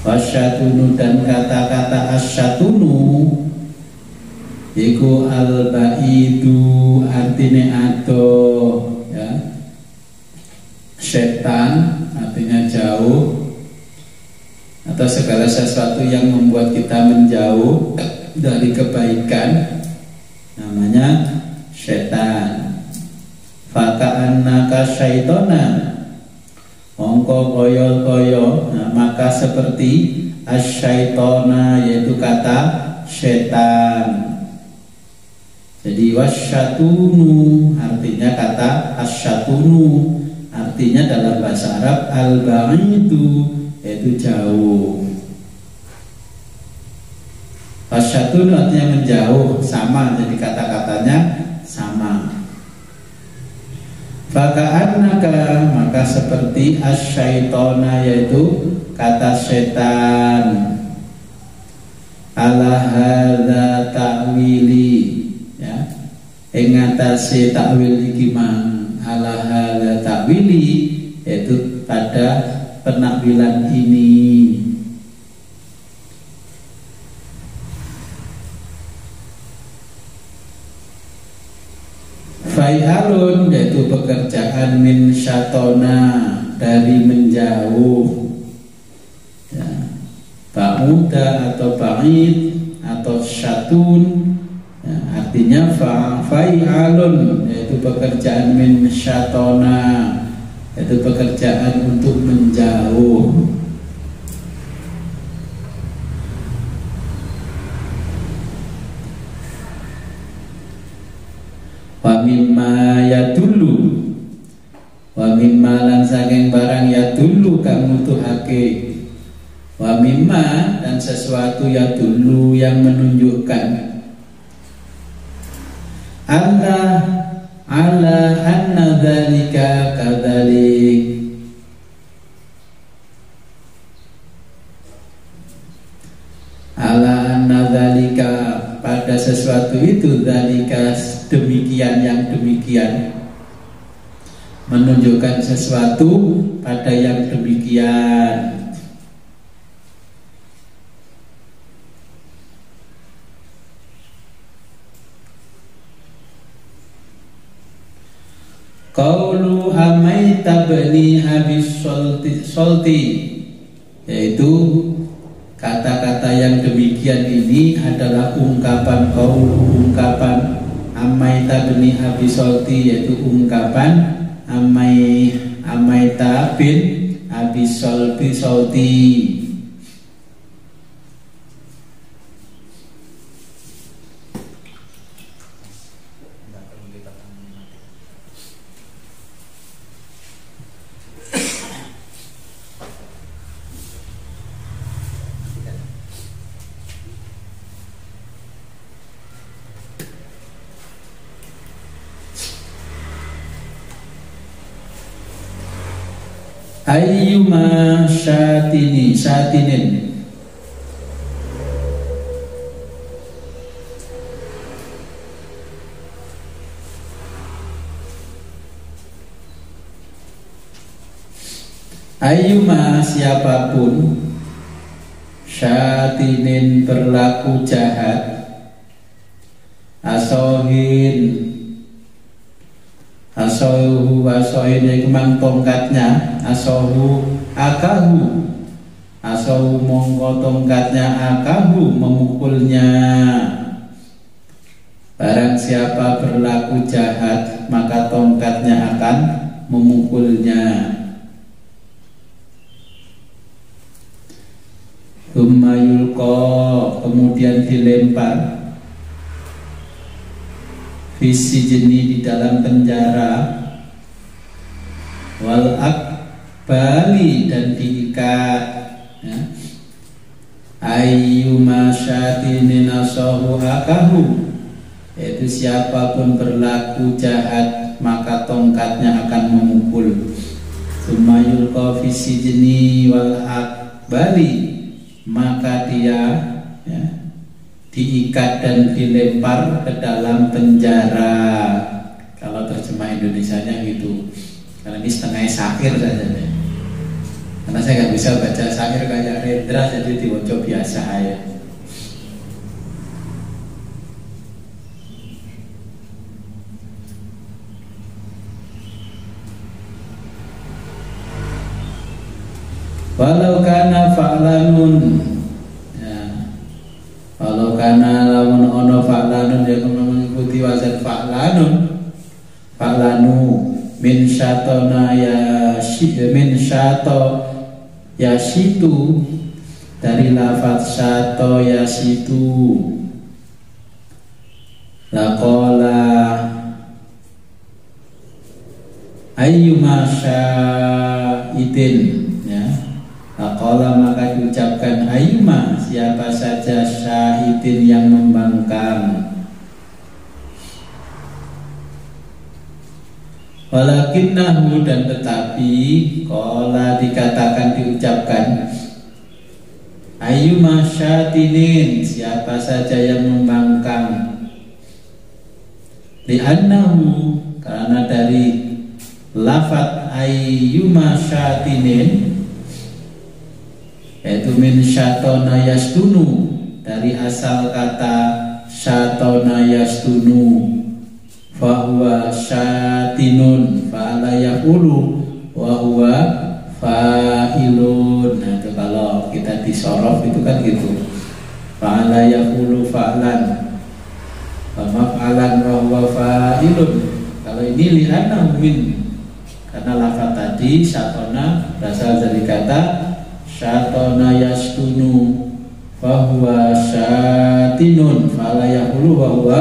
Wasyatunu dan kata-kata asyatunu iku al-baidu artinya ado ya. Setan artinya jauh atau segala sesuatu yang membuat kita menjauh dari kebaikan namanya setan. Faka'annaka syaitona mongko koyo-koyo, nah, maka seperti asyaitona yaitu kata setan. Jadi wasyatunu artinya kata asyatunu artinya dalam bahasa Arab al-ba'idu yaitu jauh. Wasyatunu artinya menjauh, sama, jadi kata-katanya sama. Faka'annaka maka seperti asyaitona yaitu kata setan. Ala hadza ta'wili ya, ing atase takwil iki mang ala hadza ta'wili yaitu pada penakwilan ini. Fai'alun yaitu pekerjaan min syatona dari menjauh ya. Ba'uda atau ba'id atau syatun ya, artinya fai'alun yaitu pekerjaan min syatona yaitu pekerjaan untuk menjauh. Wa mimma yadullu wa mimma lan saking barang yadullu kang nuduhake wa mimma dan sesuatu yadullu yang menunjukkan ala anna dzalika kadzalik ala anna dzalika pada sesuatu itu dzalika demikian yang demikian menunjukkan sesuatu pada yang demikian. Qaulu amaita bani habis solti yaitu kata-kata yang demikian ini adalah ungkapan ungkapan amaita bani habis solti yaitu ungkapan amaita bin habis solti. Ayyuma syatinin ayyuma siapapun syatinin berlaku jahat asohin asohu yaitu mang tongkatnya asohu akahu asohu mongko tongkatnya akahu memukulnya. Barang siapa berlaku jahat maka tongkatnya akan memukulnya. Thumma Summa yulqa, kemudian dilempar, fisi jeni, di dalam penjara, wal akbali, dan diikat, ya. Ayyuma syatinin asahu akahu, yaitu siapapun berlaku jahat maka tongkatnya akan memukul. Summa yulqa fisi jeni wal akbali, maka dia, ya, diikat dan dilempar ke dalam penjara. Kalau terjemah Indonesianya gitu, karena ini setengah syair saja deh. Karena saya nggak bisa baca syair kayak Rendra, jadi diwocok biasa ya. Walau kana fa'lanun, ya. Walau kana lamun ono fa'lanun, yang mengikuti wazan fa'lanun, fa'lanu min syatona min syato yasitu, dari lafaz syato yasitu. Laqala ayyuma syaitin, ya. Laqala, maka diucapkan ayyuma, siapa saja, syaitin, yang membangkang. Walakinnahu, dan tetapi, qala, dikatakan, diucapkan, ayyuma syatinin, siapa saja yang membangkang. Li'annahu, karena dari lafaz ayyuma syatinin, yaitu min syatona yastunu, dari asal kata syatona yastunu, fahuwa syatinun fa'ala yaqulu wa huwa fa'ilun. Nah, itu kalau kita disorof itu kan gitu, fa'ala yaqulu fa'lan wa maf'alan wa huwa fa'ilun. Kalau ini li'annahu min, karena lafaz tadi syatona berasal dari kata syatona yastunu, fahuwa syatinun fa'ala yaqulu wa huwa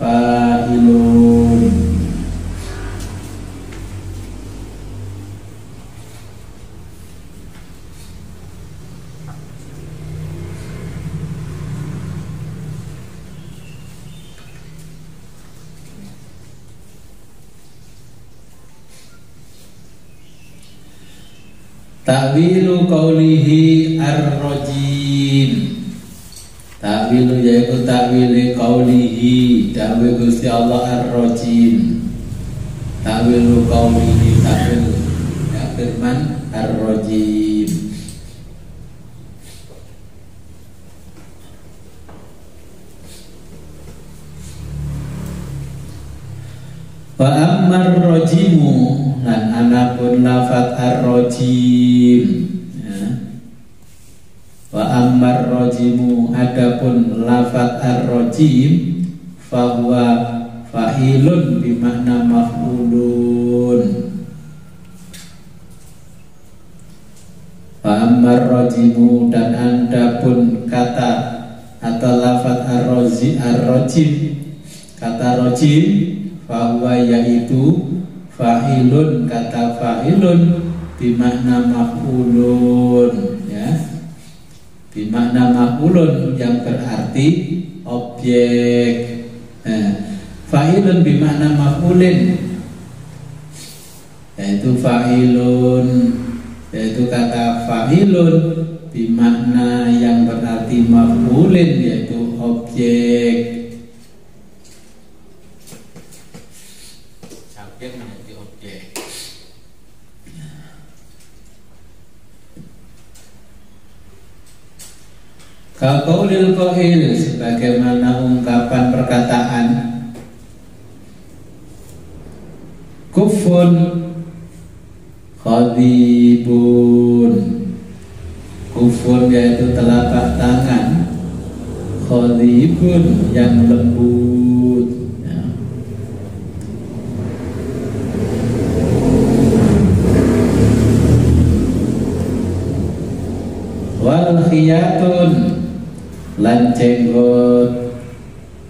fa'ilun. Ta'wilu qawlihi ar-rajim. Ta'wilu yaitu ta'wili qawlihi, dawuh Gusti Allah ar-rajim. Ta'wilu qawlihi, ta'wil, ya, firman ar-rajim. Wa ammar rajimu, lan anapun lafaz ar-rajim, ya. Wa ammar rajimu, adapun lafaz ar-rajim, fahuwa fa'ilun bimakna maf'ulun. Wa ammar rajimu, dan adapun kata atau lafaz ar-rajim, kata rajim, fahuwa yaitu fa'ilun, kata fa'ilun bimakna maf'ulun, ya, bimakna maf'ulun, yang berarti objek. Fa'ilun bimakna maf'ulin, yaitu fa'ilun, yaitu kata fa'ilun bimakna yang berarti maf'ulin, yaitu objek. Menjadi objek. Kaqaulil qail, sebagaimana ungkapan perkataan, kufun khadibun. Kufun yaitu telapak tangan, khadibun yang lembut, ya. Wal khiyatun, lan jenggot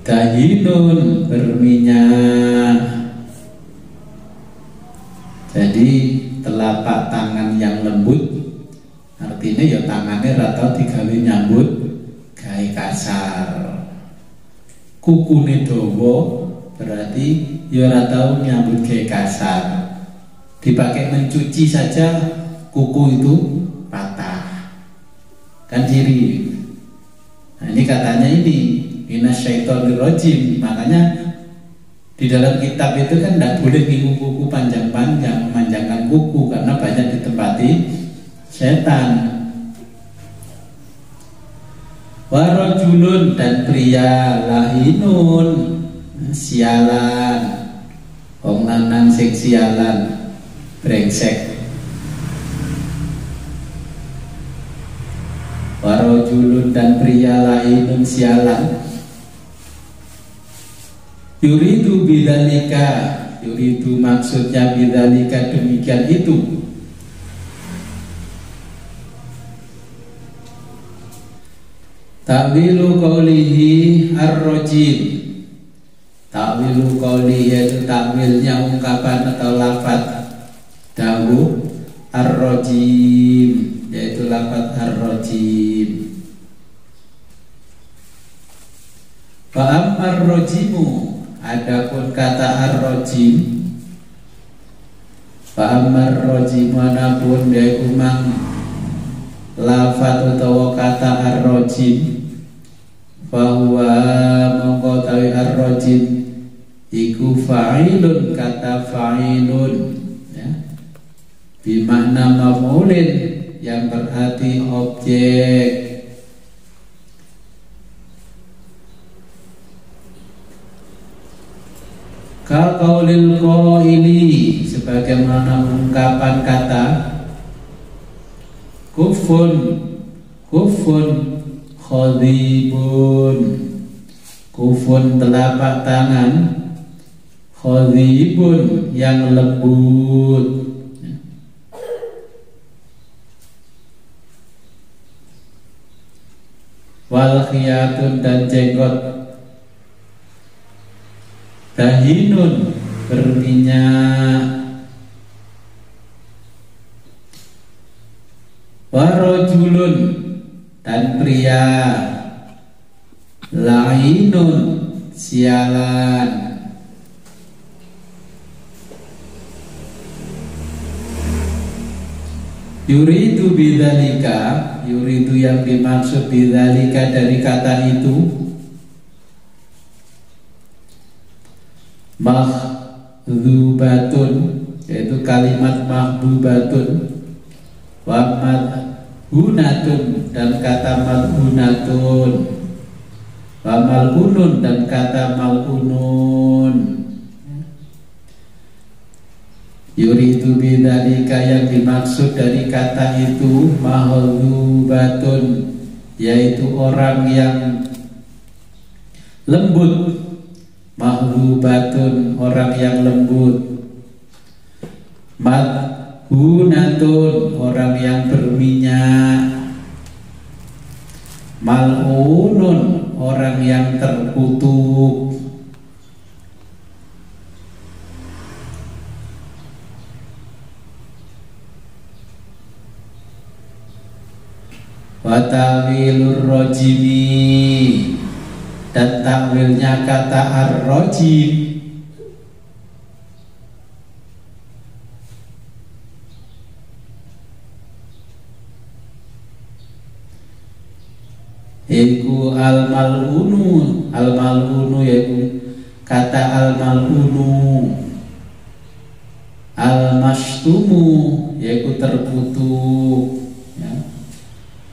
dahinun berminyak. Jadi telapak tangan yang lembut artinya ya tangannya ratau digawe nyambut gawe kasar. Kukune dawa berarti ya ratau nyambut gawe kasar. Dipakai mencuci saja kuku itu patah kan ciri. Nah ini katanya ini minasyaitonirrajim. Makanya di dalam kitab itu kan tidak boleh nginggung kuku panjang-panjang, memanjangkan kuku karena banyak ditempati setan. Warajulun dan pria lahinun sialan, wong lanang sing sialan brengsek. Warajulun dan pria lahinun sialan. Yuridu bidzalika, yuridu maksudnya bidzalika demikian itu. Ta'wilu qaulihi ar-rajim. Ta'wilu qaulihi yaitu takwilnya ungkapan atau lafaz dawuh ar-rajim, yaitu lafaz ar-rajim. Fa ar-rajimu, adapun kata ar-rajim, fa ar-rajim manapun yaitu mang lafaz utawa kata ar-rajim, bahwa mongko tawi ar-rajim iku fa'ilun, kata fa'ilun ya, bimakna maf'ulin yang berarti objek. Ka qaulil qaili, sebagaimana ungkapan kata kufun, kufun khadibun, kufun telapak tangan, khadibun yang lembut. Wal khiyatun dan jenggot, dahinun berminyak. Warajulun dan pria lainun sialan. Yuridu bidzalika, yuridu yang dimaksud bidzalika dari kata itu mahdubatun, yaitu kalimat mahdubatun, wa madhunatun dan kata madhunatun, wa mal'unun dan kata mal'unun. Yuridu bidzalika yang dimaksud dari kata itu mahdubatun, yaitu orang yang lembut. Mahdubatun orang yang lembut. Madhunatun orang yang berminyak. Mal'unun orang yang terkutuk. Watawilur rajimi, dan takwilnya kata ar-rajim iku al-mal'unu, al-mal'unu yaitu kata al-mal'unu, al-mastumu yaitu terkutuk ya.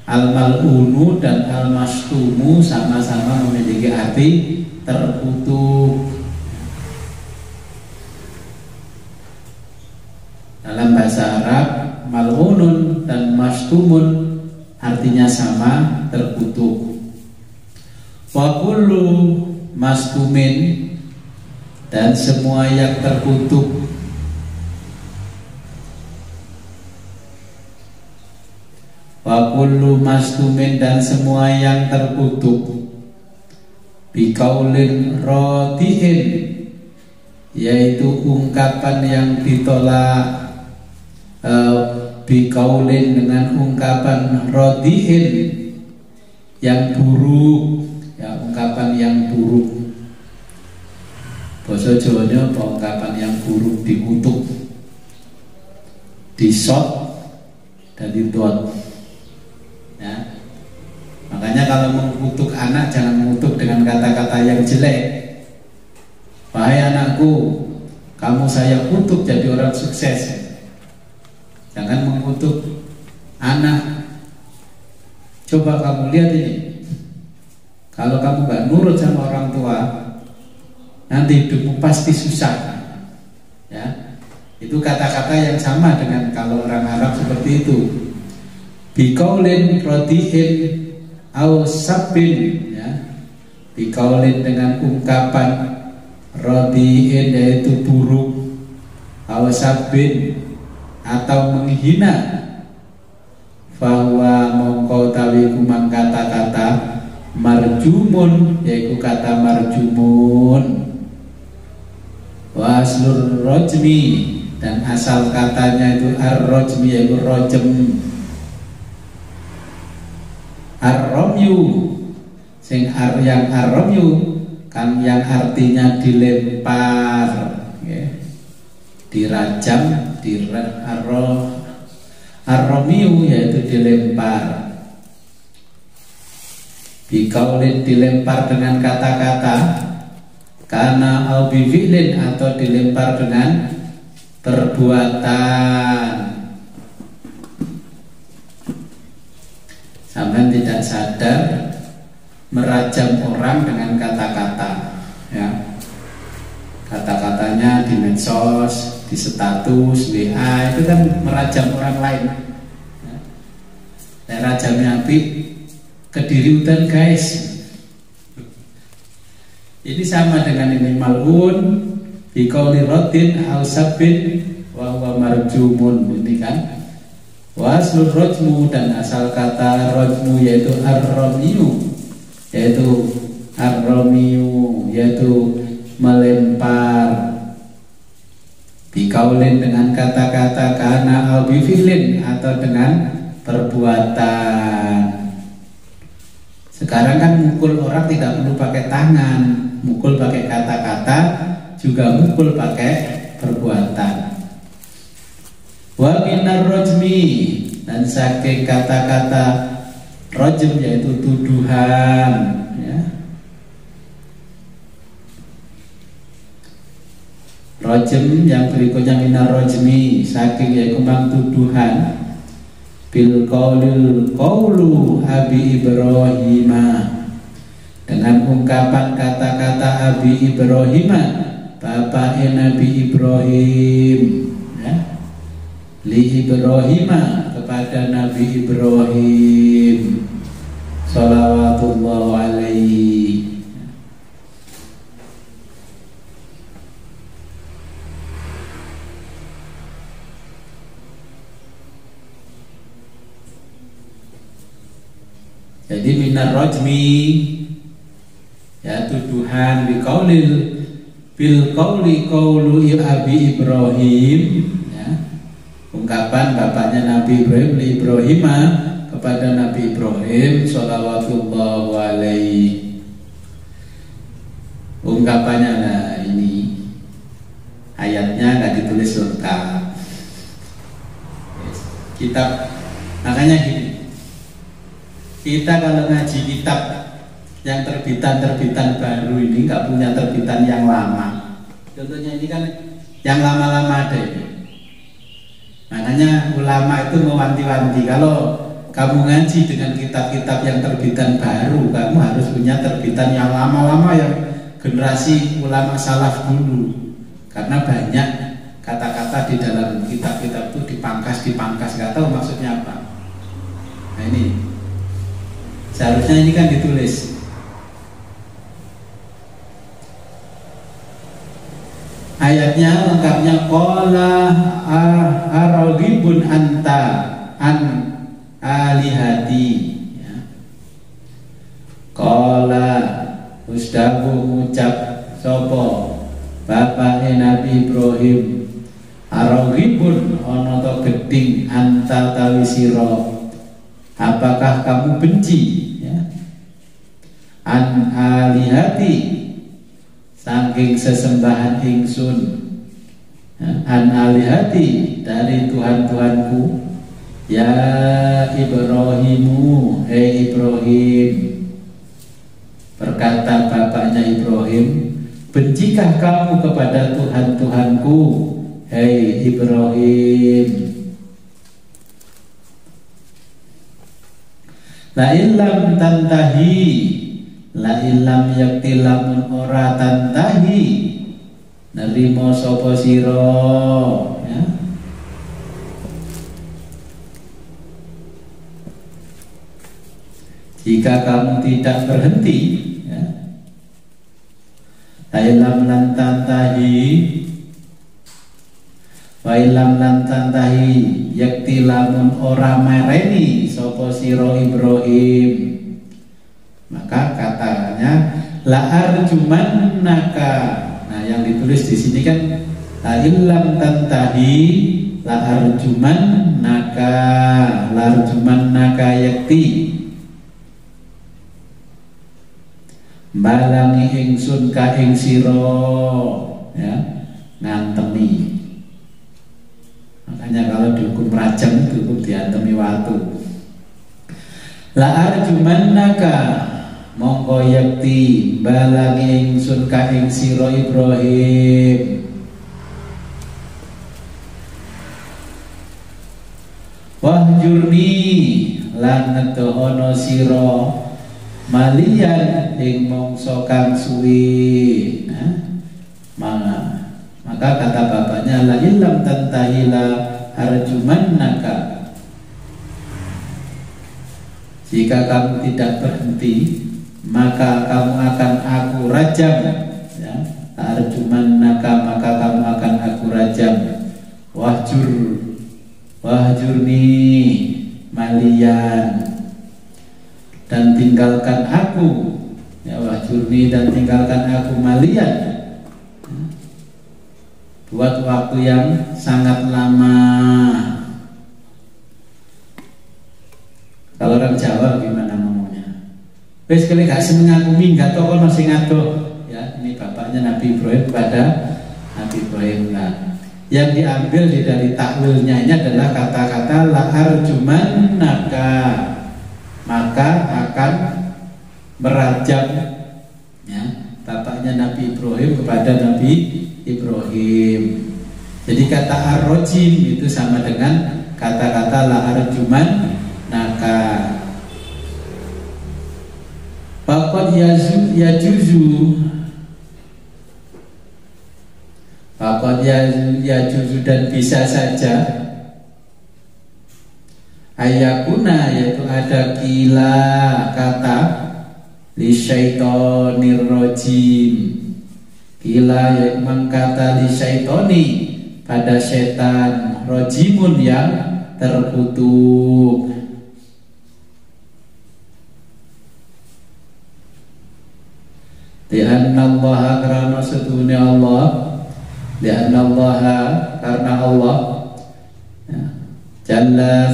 Al-mal'unu dan al-mastumu sama-sama memiliki arti terkutuk. Dalam bahasa Arab, mal'unun dan mastumun artinya sama, terkutuk. Wa kullu mastumin, dan semua yang terkutuk. Wa wa kullu mastumin dan semua yang terkutuk bikaulin rodiin yaitu ungkapan yang ditolak bikaulin dengan ungkapan rodiin yang buruk ya, ungkapan yang buruk. Basa Jawanya ungkapan yang buruk dikutuk, disot dan didot ya. Makanya kalau mengutuk anak jangan mengutuk dengan kata-kata yang jelek. Wahai anakku, kamu saya kutuk jadi orang sukses. Jangan mengutuk anak. Coba kamu lihat ini, kalau kamu gak nurut sama orang tua, nanti hidupmu pasti susah ya. Itu kata-kata yang sama dengan kalau orang Arab seperti itu. Bikaulin rodiin au sabbin ya. Bikaulin dengan ungkapan rodiin yaitu buruk, au sabbin atau menghina, bahwa mongko tawi kumang kata-kata marjumun yaitu kata marjumun, waslur rojmi dan asal katanya itu ar-rojmi yaitu rojem, ar-romyu sing yang ar-romyu kan yang artinya dilempar ya. Dirajam, ar-romyu yaitu dilempar. Bikaulin dilempar dengan kata-kata, karena au bifi'lin atau dilempar dengan perbuatan. Sampai tidak sadar merajam orang dengan kata-kata ya. Kata-katanya di medsos, di status, WA itu kan merajam orang lain ya. Rajamnya api Kediri hutan guys. Ini sama dengan ini malun bikauli rotin al sabbin wa huwa marjumun, ini kan. Waslur rojmu dan asal kata rojmu yaitu ar-romiyu yaitu melempar. Bikaulin dengan kata-kata, karena al bifilin atau dengan perbuatan. Sekarang kan mukul orang tidak perlu pakai tangan, mukul pakai kata-kata, juga mukul pakai perbuatan. Wa minar rojmi dan saking kata-kata rojm yaitu tuduhan ya. Rojm yang berikutnya minar rojmi saking yaitu mang tuduhan. Bil qaulil qaulu Abi Ibrahim dengan ungkapan kata-kata Abi Ibrahim bapaknya Nabi Ibrahim ya. Li Ibrahim kepada Nabi Ibrahim salawatullah alaihi. Jadi minar rojmi ya tuduhan bil qauli qaulu Abi Ibrahim ya. Ungkapan bapaknya Nabi Ibrahim li Ibrahim kepada Nabi Ibrahim sholawatullah alaihi. Ungkapannya nah ini ayatnya nggak ditulis lengkap. Kitab makanya gini. Kita kalau ngaji kitab yang terbitan baru ini nggak punya terbitan yang lama. Contohnya ini kan yang lama-lama ada ini. Makanya ulama itu mewanti-wanti kalau kamu ngaji dengan kitab-kitab yang terbitan baru, kamu harus punya terbitan yang lama-lama yang generasi ulama salaf dulu. Karena banyak kata-kata di dalam kitab-kitab itu dipangkas, nggak tahu maksudnya apa. Nah ini. Seharusnya ini kan ditulis. Ayatnya lengkapnya qala aragibun anta an alihati ya. Qala Ustabu ngucap sopo bapake Nabi Ibrahim araghibun ana ta geding anta tawi sira, apakah kamu benci ya, an alihati saking sesembahan ingsun ya, an alihati dari Tuhan-Tuhanku ya Ibrahimu Ibrahim. Berkata bapaknya Ibrahim, bencikah kamu kepada Tuhan-Tuhanku, hei Ibrahim? La illam tantahi, la illam yakti lamun ora tantahi, nerimo sapa sira ya. Jika kamu tidak berhenti ya, Ilam lan tantahi wa ilam lan tantahi yakti lamun ora mereni sapa sira Ibrahim, maka katanya la arjumannaka. Nah, yang ditulis di sini kan la ilam tantahi la arjumannaka, la arjumannaka yakti balangi ingsun ka ing sira ya, ngantemi. Makanya kalau dihukum rajam dihukum diantemi watu. La arjumannaka mongko yakti balangi ingsun ka ing sira Ibrahim. Wahjurni lan nedohono sira malian ing mongso kang suwi. Maka kata bapaknya la illam tantahila arjumannaka, jika kamu tidak berhenti maka kamu akan aku rajam ya. Arjumannaka maka kamu akan aku rajam. Wahjurni malian dan tinggalkan aku ya, wahjurni dan tinggalkan aku malian buat waktu yang sangat lama. Kalau orang Jawa gimana ngomongnya? Wes kali gak seneng aku minggat kok masih ngadoh ya. Ini bapaknya Nabi Ibrahim kepada Nabi Ibrahim. Nah, yang diambil dari takwilnya ini adalah kata-kata la arjumannaka, maka akan merajam ya, bapaknya Nabi Ibrahim kepada Nabi Ibrahim. Jadi kata ar-rajim itu sama dengan kata-kata la arjumannaka. Faqad yajuzu dan bisa saja ayakuna, yaitu ada kila kata li syaitonir rajim. Kila yaitu mengkata li syaitoni pada setan, rojimun yang terkutuk. Li'annallaha karena sedunia Allah, li'annallaha karena Allah ya, jalla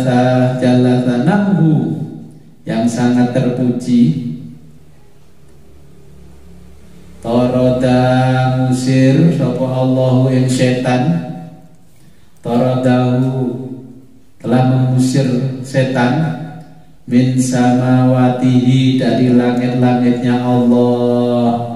sanahu yang sangat terpuji, toroda musir sapa Allahu ing setan, torodahu telah mengusir setan, min samawatihi dari langit-langitnya Allah.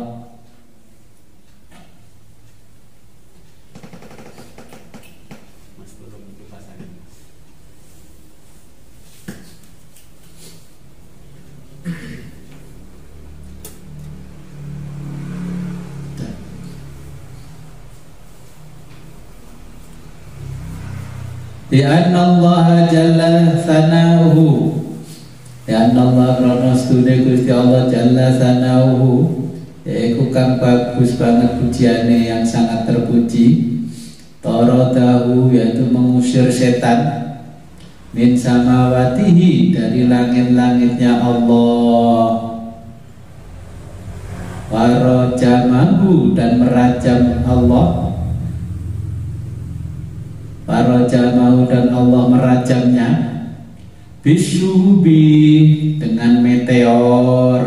Lianna Allah jalla sanauhu, lianna Allah karena studi Gusti Allah jalla sanauhu, yaitu kang bagus banget pujiannya yang sangat terpuji. Torodahu yaitu mengusir setan, min samawatihi, dari langit-langitnya Allah, warajamahu, dan merajam Allah, warajamahu, dan Allah merajamnya, bisyubi, dengan meteor,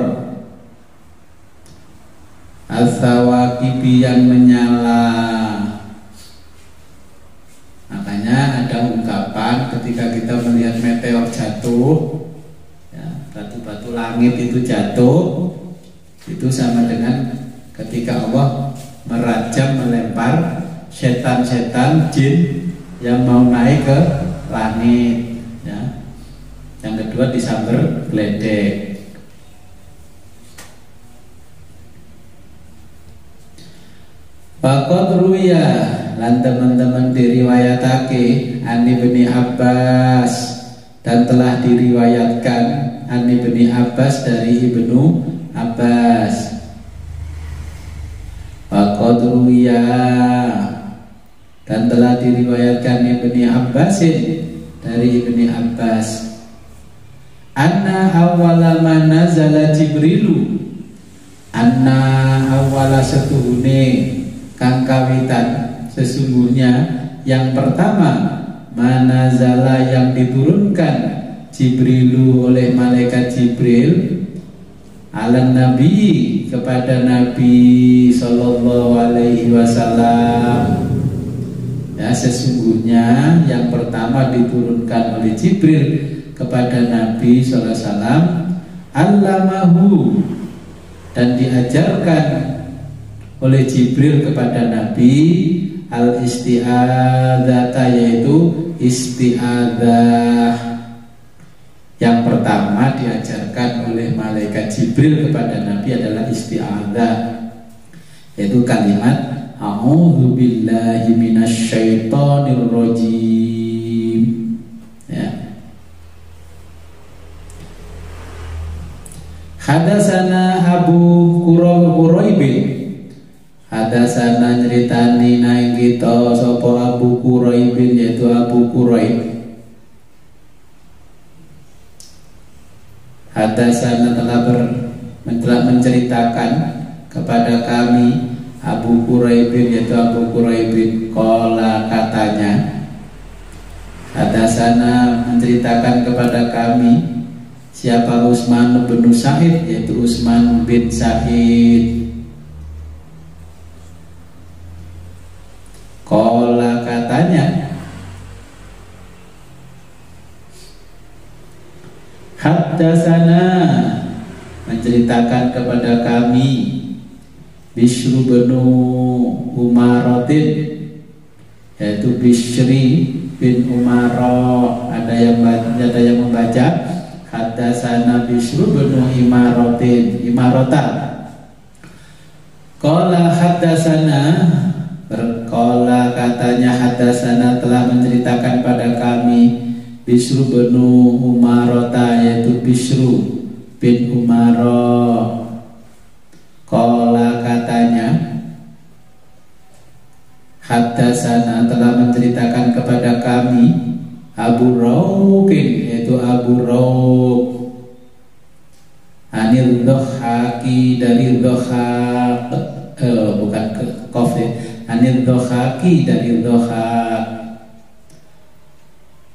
as-sawaqibi, yang menyala. Makanya ada ungkapan ketika kita melihat meteor jatuh, ya, batu-batu langit itu jatuh, itu sama dengan ketika Allah merajam, melempar setan-setan jin yang mau naik ke langit, ya. Yang kedua disamber geledek. Faqad ruya, lan teman-teman diriwayatake Ani bin Abbas, dan telah diriwayatkan Ani bin Abbas dari Ibnu Abbas. Faqad ruya, dan telah diriwayatkan Ibnu Abbas dari Ibnu Abbas, anna awwala ma nazala Jibrilu, anna awwala setuhune kang kawitan, sesungguhnya yang pertama, manazala, yang diturunkan, Jibrilu, oleh malaikat Jibril, ala Nabi, kepada Nabi Sallallahu Alaihi Wasallam. Ya, sesungguhnya yang pertama diturunkan oleh Jibril kepada Nabi Sallallahu Alaihi Wasallam, allamahu, dan diajarkan oleh Jibril kepada Nabi al-isti'adzata, yaitu isti'adzah. Yang pertama diajarkan oleh malaikat Jibril kepada Nabi adalah isti'adzah, yaitu kalimat a'udzu billahi minasyaitonir rajim, ya. Hadatsana Abu Quraibin, hadasana nyeritani naing kita sapa Abu Quraibin, yaitu Abu Quraib. Hadasana telah menceritakan kepada kami Abu Quraibin, yaitu Abu Quraibin, qala, katanya. Hadasana menceritakan kepada kami siapa Utsman bin Sa'id, yaitu Utsman bin Sa'id. Qala, katanya, haddatsana, menceritakan kepada kami Bishr bin Umaratin, yaitu Bishri bin Umarah. Ada yang membaca haddatsana Bishr bin Imarata. Qala haddatsana, berkola, katanya, hadasana, telah menceritakan pada kami Bishr bin Umarata, yaitu Bishr bin Umarah. Kola, katanya, hadasana, telah menceritakan kepada kami Abu Rauqin, yaitu Abu Rauq, anil Dhahaki, dari Dhahak, bukan Qaf, anil Dhahaki, dari Dhahak,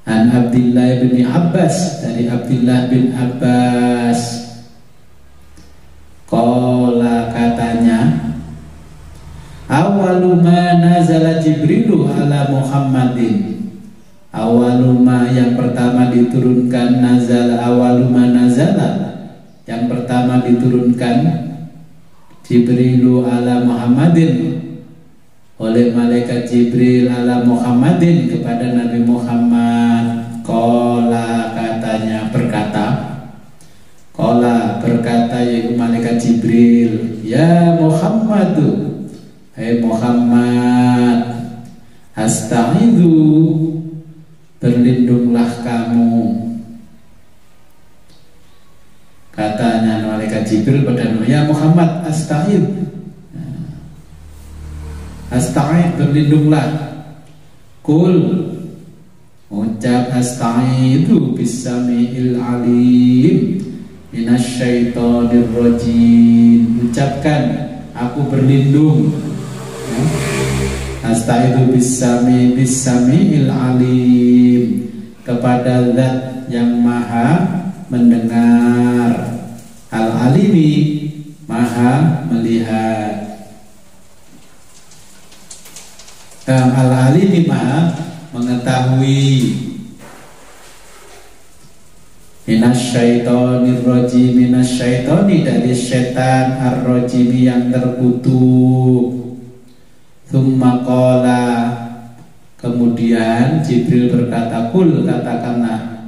an Abdullah bin Abbas, dari Abdullah bin Abbas. Qala, katanya, awaluma nazala Jibrilu ala Muhammadin, awaluma, yang pertama diturunkan, nazala, awaluma nazala, yang pertama diturunkan Jibrilu ala Muhammadin, oleh malaikat Jibril, ala Muhammadin, kepada Nabi Muhammad. Qala, katanya, berkata, qala, berkata, yaitu malaikat Jibril, ya Muhammadu, hai Muhammad, asta'idzu, berlindunglah kamu. Katanya malaikat Jibril pada ya Muhammad, asta'id, asta'id, berlindunglah. Kul, Ucap asta'idu bisami'il alim minasyaitonir rajim. Ucapkan aku berlindung, ya. Asta'idu bisami'il alim, kepada zat yang maha mendengar, al-alimi maha melihat, al-alimi maha mengetahui. Minasyaitonir rajim, minasyaitoni dari setan, ar-rajimi yang terkutuk. Tsumma qala, kemudian Jibril berkata, kul, katakanlah,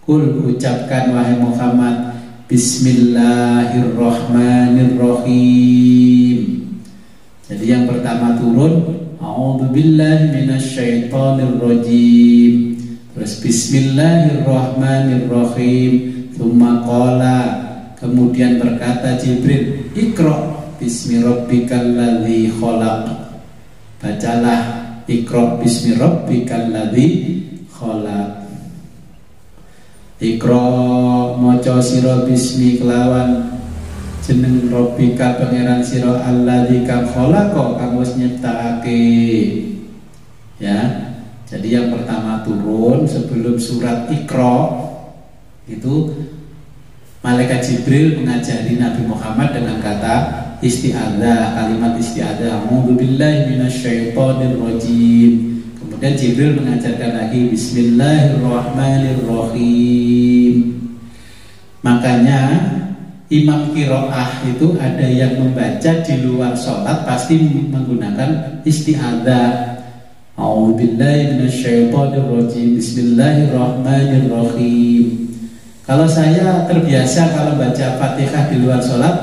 kul, ucapkan wahai Muhammad, bismillahirrahmanirrahim. Jadi yang pertama turun a'udzubillahi minasyaitonirrajim, terus bismillahirrahmanirrahim. Tsumma qala, kemudian berkata Jibril, iqra bismi rabbikal ladzi khalaq, bacalah iqra bismi rabbikal ladzi khalaq. Iqra maca sira bismi kelawan jeneng rabbika pangeran sira alladzi kang khalaqa kang wis nyiptakake. Ya. Jadi yang pertama turun sebelum surat Iqra itu malaikat Jibril mengajari Nabi Muhammad dengan kata isti'adzah, kalimat isti'adzah, a'udzubillahi minasyaitonir rajim. Kemudian Jibril mengajarkan lagi bismillahirrahmanirrahim. Makanya imam qiraah itu ada yang membaca di luar sholat pasti menggunakan isti'adzah. A'udzubillahi minasyaitonirrajim, bismillahirrahmanirrahim. Kalau saya terbiasa kalau baca Fatihah di luar sholat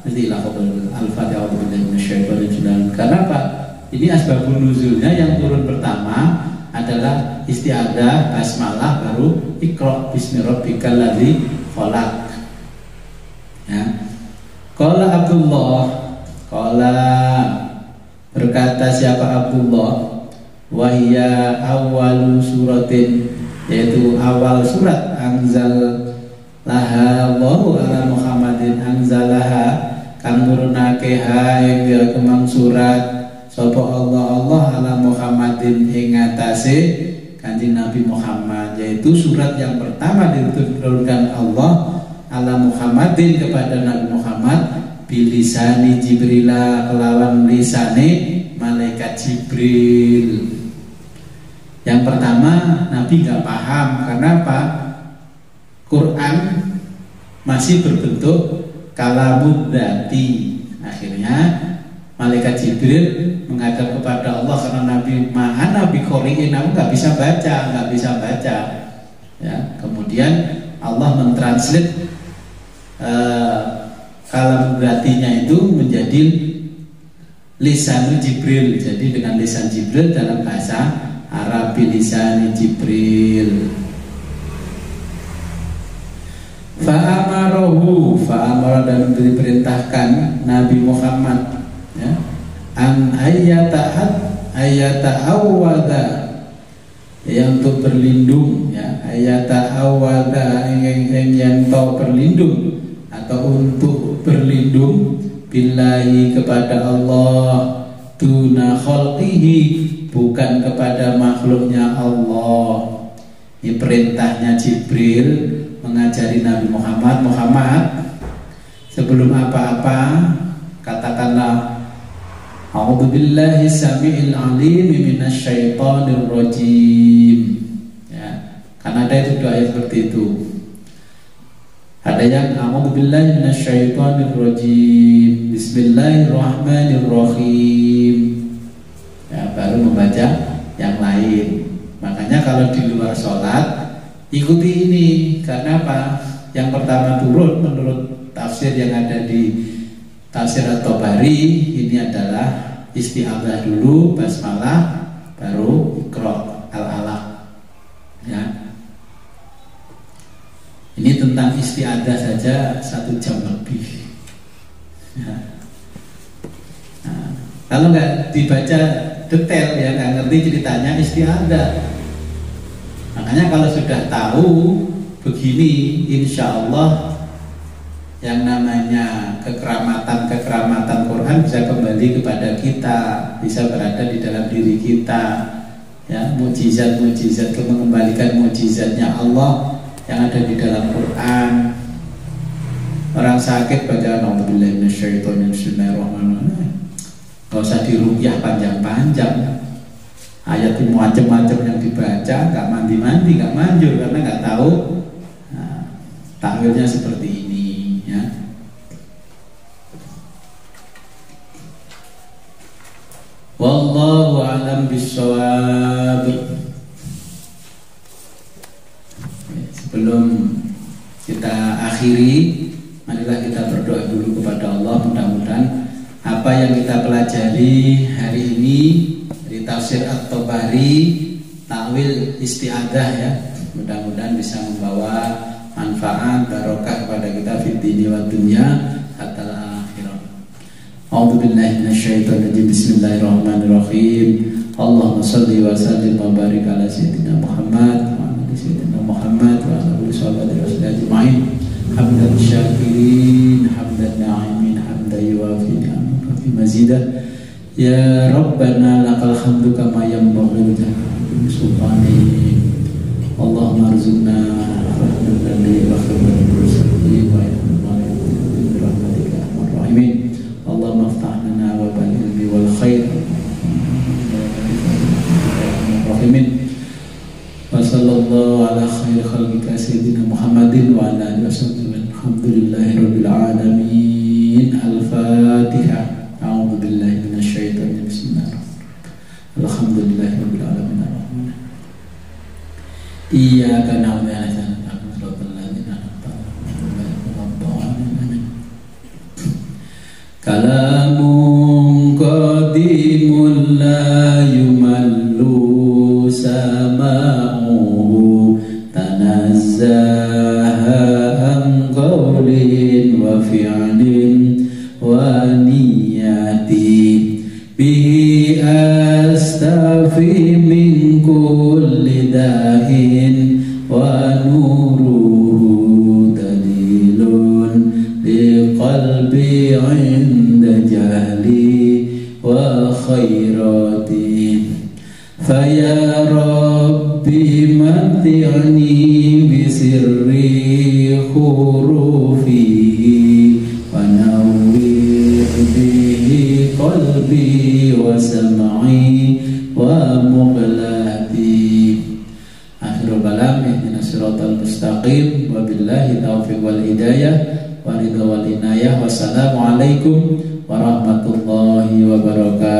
mesti al-Fatihah a'udzubillahi minasyaitonirrajim. Karena apa? Ini asbabun nuzulnya yang turun pertama adalah isti'adzah, basmalah, baru iqra bismi rabbikal ladzi khalaq. Ya. Qala Abdullah, qala berkata siapa Abdullah, wahya awwalu suratin, yaitu awal surat anzal laha Allahu ala Muhammadin, anzalaha kang nurunake ha ing kemang surat sapa Allah ala Muhammadin ing atase Kanjeng Nabi Muhammad, yaitu surat yang pertama diturunkan Allah ala Muhammadin kepada Nabi Muhammad bilisani Jibrila, kelawan lisane malaikat Jibril. Yang pertama Nabi nggak paham, karena apa? Quran masih berbentuk kalamud dzati. Akhirnya malaikat Jibril menghadap kepada Allah karena Nabi ma'ana biqori'in, aku nggak bisa baca. Ya, kemudian Allah mentranslate kalamud dzatinya itu menjadi lisan Jibril. Jadi dengan lisan Jibril dalam bahasa Arab, lisan Jibril. Fa'amara dan diperintahkan Nabi Muhammad, ya, an ayata'awwadha, ya, untuk berlindung, ya, ayata'awwadha yang tahu berlindung atau untuk berlindung billahi kepada Allah, duna khalqihi, bukan kepada makhluknya Allah. Ini perintahnya Jibril mengajari Nabi Muhammad, sebelum apa-apa katakanlah a'udzubillahi sami'il alim minasyaitonir rajim. Ya, karena ada itu doa seperti itu. Ada yang a'udzubillahi minasyaitonir rajim, bismillahirrahmanirrahim. Ya, baru membaca yang lain. Makanya kalau di luar sholat ikuti ini, karena apa? Yang pertama turun menurut tafsir yang ada di tafsir At-Tabari, ini adalah isti'adzah dulu, basmalah, baru iqra al-alaq. Ya. Ini tentang isti'adzah saja 1 jam lebih. Ya. Nah, kalau nggak dibaca detail, ya nggak ngerti ceritanya isti'adzah. Makanya kalau sudah tahu begini, insya Allah yang namanya kekeramatan Quran bisa kembali kepada kita, bisa berada di dalam diri kita. Ya, mukjizat mengembalikan mukjizatnya Allah yang ada di dalam Quran. Orang sakit baca A'udzubillahi minasyaitonir rajim, bismillahirrahmanirrahim. Gak usah diruqyah panjang-panjang. Ayat macam-macam yang dibaca, gak mandi-mandi, gak manjur karena gak tahu. Nah, takwilnya seperti ini, ya. Wallahu a'lam bishawab. Sebelum kita akhiri, marilah kita berdoa dulu kepada Allah. Mudah-mudahan apa yang kita pelajari hari ini dari tafsir At-Tabari, takwil isti'adah, ya, mudah-mudahan bisa membawa manfaat barokah kepada kita fid dini wa dunya hatta akhirah. A'udzubillahi minasyaitonir rajim. Bismillahirrahmanirrahim. Allahumma shalli wa sallim wa barik ala sayyidina Muhammad wa ala sayyidina Muhammad wa ala alihi wasallam ajma'in. Hamdan syakirin, hamdan na'imin, hamdan yuwafi ni'amaka fi mazidah. Ya Rabbana lakal hamdu kama yanbaghi li sultanik. Allahumma arzuqna rahmatan li rahmatil mursalin wa bi rahmatika arhamar rahimin. Allahumma iftah lana wa bil ilmi wal khair rahimin. Wa sallallahu ala khairi khalqika sayyidina Muhammadin wa ala alihi wasallam. Alhamdulillahi rabbil alamin. Al-Fatihah. A'udzu billahi minasyaitonir rajim. Bismillahirrahmanirrahim. Alhamdulillahi rabbil alamin. Iyyaka na'budu wa iyyaka nasta'in. Kalamun qadimun la yumallu sama'uhu tanazzaha an qawlin wa fi'lin wa niyati bihi astafi min kulli dahin wa nuruhu dalilun liqalbi 'inda jahli wa khairati. Faya Rabbi mati'ni bisirri hurufihi wa nawwir bihi qalbi wa sam'i wa muqlati. Akhirul kalam, ihdinas siratal mustaqim, wa billahi taufiq wal hidayah wa ridha wal inayah. Wassalamualaikum warahmatullahi wabarakatuh.